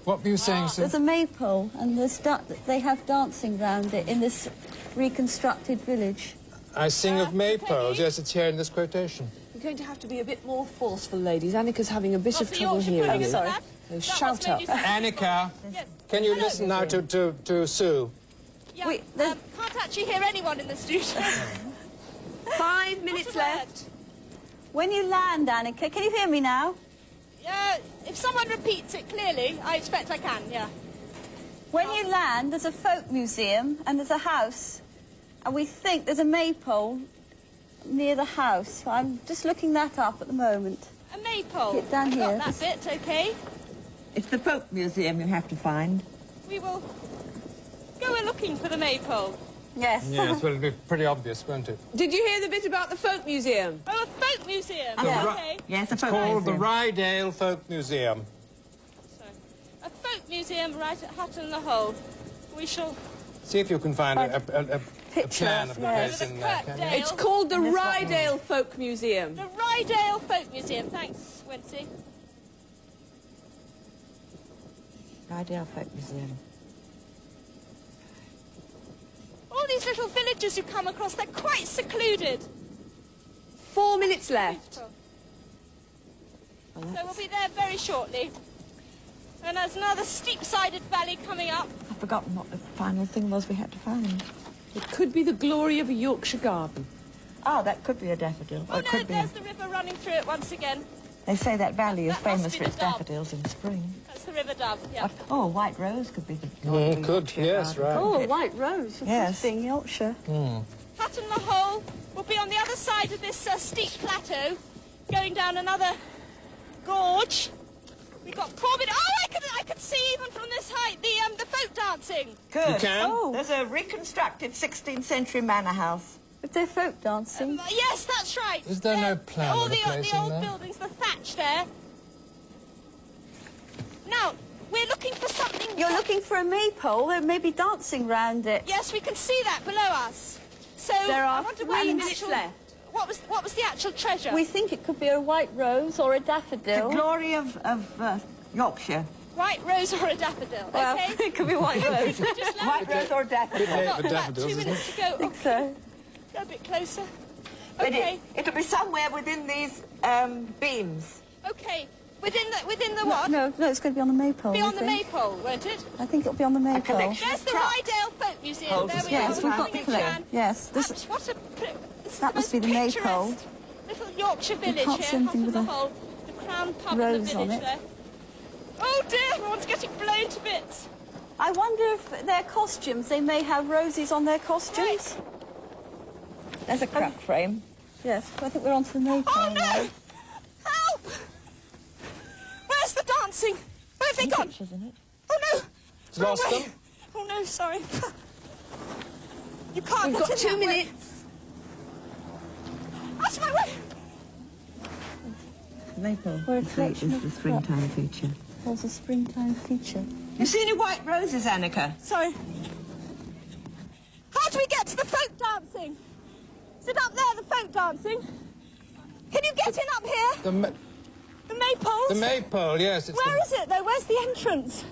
Speaker 1: What were you saying, Sue?
Speaker 2: There's a maypole, and they have dancing round it in this reconstructed village.
Speaker 1: I sing of maypoles.
Speaker 5: Peggy?
Speaker 1: Yes, it's here in this quotation.
Speaker 4: You're going to have to be a bit more forceful, ladies. Annika's having a bit
Speaker 5: What's
Speaker 4: of
Speaker 5: the
Speaker 4: trouble
Speaker 5: Yorkshire
Speaker 4: hearing
Speaker 5: pudding,
Speaker 4: you.
Speaker 5: is it that?
Speaker 4: So
Speaker 5: That
Speaker 4: shout
Speaker 5: what's made
Speaker 4: up.
Speaker 5: you say-
Speaker 1: Annika,
Speaker 5: Yes.
Speaker 1: can you
Speaker 5: Hello.
Speaker 1: listen now to Sue?
Speaker 5: Yeah,
Speaker 2: Wait, there's-
Speaker 5: can't actually hear anyone in the studio.
Speaker 4: 5 minutes
Speaker 5: Not a
Speaker 4: left.
Speaker 2: When you land, Annika, can you hear me now?
Speaker 5: Yeah, if someone repeats it clearly, I expect I can, yeah.
Speaker 2: When you land, there's a folk museum, and there's a house And we think there's a maypole near the house. I'm just looking that up at the moment.
Speaker 5: A maypole?
Speaker 2: It's down here.
Speaker 5: Got that bit, OK.
Speaker 3: It's the folk museum you have to find.
Speaker 5: We will go looking for the maypole.
Speaker 2: Yes.
Speaker 1: Yes, well, it'll be pretty obvious, won't it?
Speaker 4: Did you hear the bit about the folk museum?
Speaker 5: Oh, a folk museum.
Speaker 3: Yeah.
Speaker 5: OK.
Speaker 3: Yes, a folk
Speaker 1: Called the
Speaker 3: museum.
Speaker 1: Rydale Folk Museum.
Speaker 5: So, a folk museum right at Hutton in the Hole. We shall...
Speaker 1: See if you can find a plan of the
Speaker 2: yes.
Speaker 1: place in there. Can you?
Speaker 4: It's called the Rydale Folk Museum.
Speaker 5: The Rydale Folk Museum. Thanks, Wency.
Speaker 3: Rydale Folk Museum.
Speaker 5: All these little villages you come across, they're quite secluded.
Speaker 4: 4 minutes left.
Speaker 5: So we'll be there very shortly. And there's another steep-sided valley coming up.
Speaker 3: I've forgotten what the final thing was we had to find.
Speaker 4: It could be the glory of a Yorkshire garden.
Speaker 3: Oh, that could be a daffodil.
Speaker 5: Oh,
Speaker 3: Or it
Speaker 5: no,
Speaker 3: could be.
Speaker 5: there's the river running through it once again.
Speaker 3: They say that valley is
Speaker 5: That must
Speaker 3: famous
Speaker 5: be
Speaker 3: for
Speaker 5: the
Speaker 3: its
Speaker 5: Dove.
Speaker 3: daffodils in spring.
Speaker 5: That's the River Dove, yeah.
Speaker 3: Oh, white rose could be the.
Speaker 1: Could, yes, right.
Speaker 2: Oh, White Rose.
Speaker 3: Yes.
Speaker 2: Interesting, Yorkshire.
Speaker 5: Hutton the Hole will be on the other side of this steep plateau, going down another gorge. We've got Corbett. Oh, I could see even from this height the folk dancing.
Speaker 3: Good.
Speaker 1: You can?
Speaker 2: Oh.
Speaker 3: There's a reconstructed 16th century manor house.
Speaker 2: If they're folk dancing.
Speaker 5: Yes, that's right.
Speaker 1: Is there no plan
Speaker 5: all
Speaker 1: of the place
Speaker 5: the
Speaker 1: in
Speaker 5: old
Speaker 1: there?
Speaker 5: buildings, the thatch there. Now, we're looking for something...
Speaker 2: You're looking for a maypole. There may be dancing round it.
Speaker 5: Yes, we can see that below us. So
Speaker 4: There
Speaker 5: I
Speaker 4: are
Speaker 5: wonder
Speaker 4: 3
Speaker 5: what the
Speaker 4: minutes
Speaker 5: actual,
Speaker 4: left.
Speaker 5: What was the actual treasure?
Speaker 2: We think it could be a white rose or a
Speaker 3: The
Speaker 2: daffodil.
Speaker 3: glory of Yorkshire.
Speaker 5: White rose or a daffodil?
Speaker 2: Well,
Speaker 5: Okay.
Speaker 2: it could be white rose.
Speaker 5: We just left.
Speaker 3: White rose or daffodil.
Speaker 1: Bit late
Speaker 5: Got
Speaker 1: for
Speaker 5: about
Speaker 1: daffodils,
Speaker 5: 2
Speaker 1: isn't
Speaker 5: minutes
Speaker 1: it?
Speaker 5: to go.
Speaker 2: I think so.
Speaker 5: Go a bit closer.
Speaker 3: But
Speaker 5: Okay.
Speaker 3: it'll be somewhere within these beams.
Speaker 5: Okay. Within the what?
Speaker 2: No, it's going to be on the maypole.
Speaker 5: Be
Speaker 2: we
Speaker 5: on the
Speaker 2: think.
Speaker 5: maypole, won't it?
Speaker 2: I think it'll be on the maypole.
Speaker 3: collection.
Speaker 5: There's the
Speaker 3: Trap.
Speaker 5: Rydale Folk Museum.
Speaker 3: Hold
Speaker 5: There
Speaker 3: us
Speaker 5: we
Speaker 2: Yes,
Speaker 5: are.
Speaker 2: we've got
Speaker 5: Having
Speaker 2: the
Speaker 5: a
Speaker 2: clip.
Speaker 5: can.
Speaker 2: Yes,
Speaker 5: That's what a... This is
Speaker 2: That must
Speaker 5: most
Speaker 2: be the maypole.
Speaker 5: picturesque Little Yorkshire village
Speaker 2: can't
Speaker 5: here,
Speaker 2: see anything
Speaker 5: Hutton
Speaker 2: with
Speaker 5: the
Speaker 2: a
Speaker 5: Hole. The Crown Pub in
Speaker 2: rose
Speaker 5: the
Speaker 2: on
Speaker 5: village
Speaker 2: it.
Speaker 5: there. Oh dear, everyone's getting blown to bits.
Speaker 2: I wonder if their costumes, they may have roses on their costumes.
Speaker 3: There's a crack frame.
Speaker 2: Yes, I think we're onto the maypole
Speaker 5: Oh
Speaker 2: now.
Speaker 5: no! Help! Where's the dancing? Where have they gone?
Speaker 3: Pictures in it.
Speaker 5: Oh no!
Speaker 1: Lost
Speaker 5: Wrong way.
Speaker 1: them?
Speaker 5: Oh no, sorry. You can't
Speaker 4: We've
Speaker 5: get
Speaker 4: got
Speaker 5: in
Speaker 4: 2
Speaker 5: that way.
Speaker 4: minutes.
Speaker 5: Out of my way!
Speaker 3: Maple
Speaker 2: We're a
Speaker 3: is
Speaker 2: collection
Speaker 3: the
Speaker 2: of
Speaker 3: springtime feature.
Speaker 2: There's a springtime feature.
Speaker 3: You see any white roses, Annika?
Speaker 5: Sorry. How do we get to the folk dancing? Is it up there, the folk dancing? Can you get in up here? The maypoles?
Speaker 1: The maypole, yes. It's
Speaker 5: Where is it, though? Where's the entrance?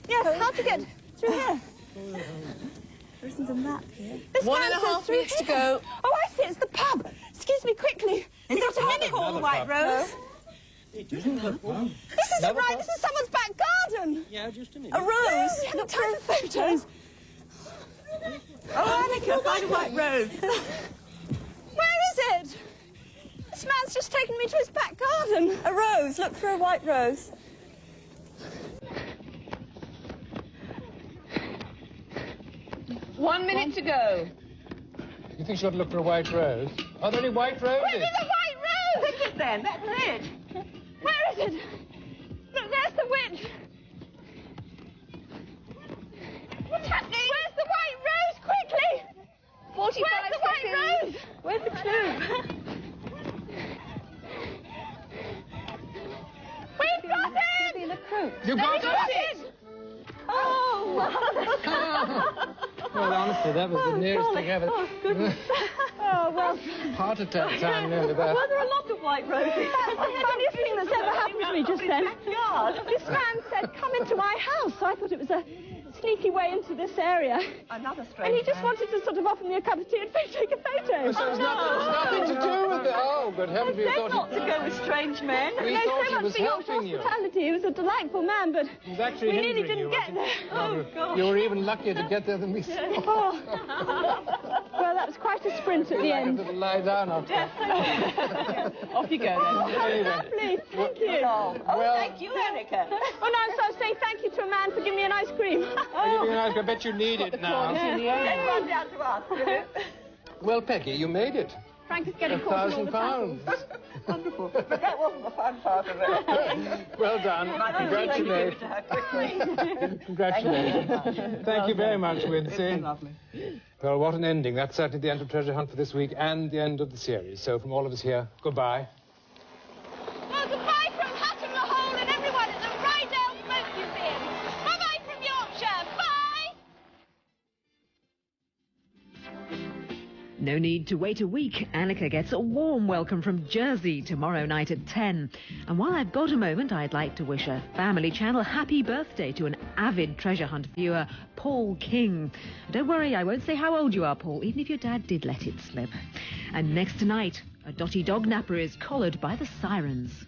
Speaker 5: Yes, how to get through here?
Speaker 2: There isn't a map here.
Speaker 5: This
Speaker 4: 1.5
Speaker 5: man says through
Speaker 4: minutes to
Speaker 5: here.
Speaker 4: go.
Speaker 5: Oh, I see, it's the pub. Excuse me, quickly.
Speaker 3: Is
Speaker 5: We've
Speaker 3: it
Speaker 5: got a minute.
Speaker 3: called the white rose?
Speaker 5: This isn't right. This is someone's back garden.
Speaker 6: Yeah, just a minute.
Speaker 2: A rose!
Speaker 5: We haven't time for photos.
Speaker 3: Oh, Annika, find a white rose.
Speaker 5: Where is it? This man's just taken me to his back garden.
Speaker 2: A rose! Look for a white rose.
Speaker 4: One minute to go.
Speaker 1: You think she ought to look for a white rose? Are there any white roses?
Speaker 5: Where's the white rose?
Speaker 3: Pick it then, that's it.
Speaker 5: Where is it? Look, there's the witch. What's happening? Where's the white rose? Quickly!
Speaker 4: 45
Speaker 5: Where's the white
Speaker 4: seconds.
Speaker 5: rose?
Speaker 2: Where's the clue?
Speaker 5: We've got it!
Speaker 2: In a coat.
Speaker 1: You got
Speaker 5: Got
Speaker 1: it?
Speaker 5: it!
Speaker 2: Oh!
Speaker 1: Well, honestly, that was the nearest thing ever.
Speaker 2: Oh, well,
Speaker 1: Heart attack time, nearly there.
Speaker 2: there are a lot of white roses.
Speaker 5: That's the funniest thing that's ever happened to me just then. This man said, come into my house. So I thought it was a sneaky way into this area.
Speaker 3: Another
Speaker 5: And
Speaker 3: strange
Speaker 5: he just
Speaker 3: man.
Speaker 5: wanted to sort of offer me a cup of tea and take a photo.
Speaker 1: So it's nothing to do with it. Oh, good heavens, we thought
Speaker 2: Not to go with strange men.
Speaker 1: we
Speaker 5: No,
Speaker 1: thought
Speaker 5: so
Speaker 1: he
Speaker 5: much
Speaker 1: was
Speaker 5: for Yorkshire
Speaker 1: helping you.
Speaker 5: hospitality. He was a delightful man, but
Speaker 1: He was actually
Speaker 5: we nearly
Speaker 1: hindering
Speaker 5: didn't
Speaker 1: you,
Speaker 5: get there.
Speaker 1: wasn't he? You were even luckier to get there than we thought.
Speaker 5: Oh.
Speaker 4: Well, that was quite a sprint at the end.
Speaker 1: A little lie down after.
Speaker 4: Off you go, then.
Speaker 1: Anyway.
Speaker 4: Lovely, thank you.
Speaker 3: Oh,
Speaker 1: Well-
Speaker 3: thank you, Annika.
Speaker 4: Oh, no, I'm sorry, say thank you to a man for giving me an ice cream.
Speaker 1: I bet you need it now.
Speaker 3: Let's run down to us, will you?
Speaker 1: Well, Peggy, you made it.
Speaker 4: Frank is getting caught in all the
Speaker 1: £1,000.
Speaker 4: Wonderful.
Speaker 3: But that wasn't the fun part of it.
Speaker 1: Well done. Congratulations.
Speaker 3: To her quickly.
Speaker 1: Congratulations. Thank you very much, Wincy.
Speaker 6: Lovely.
Speaker 1: Well, what an ending. That's certainly the end of Treasure Hunt for this week and the end of the series. So from all of us here, goodbye.
Speaker 5: Well, goodbye from Hat and the Hole and everyone at the Rydell Smoke Museum. Bye-bye from Yorkshire. Bye!
Speaker 8: No need to wait a week. Annika gets a warm welcome from Jersey tomorrow night at 10. And while I've got a moment, I'd like to wish a Family Channel happy birthday to an avid Treasure Hunt viewer, Paul King. Don't worry, I won't say how old you are, Paul, even if your dad did let it slip. And next tonight, a dotty dog napper is collared by the sirens.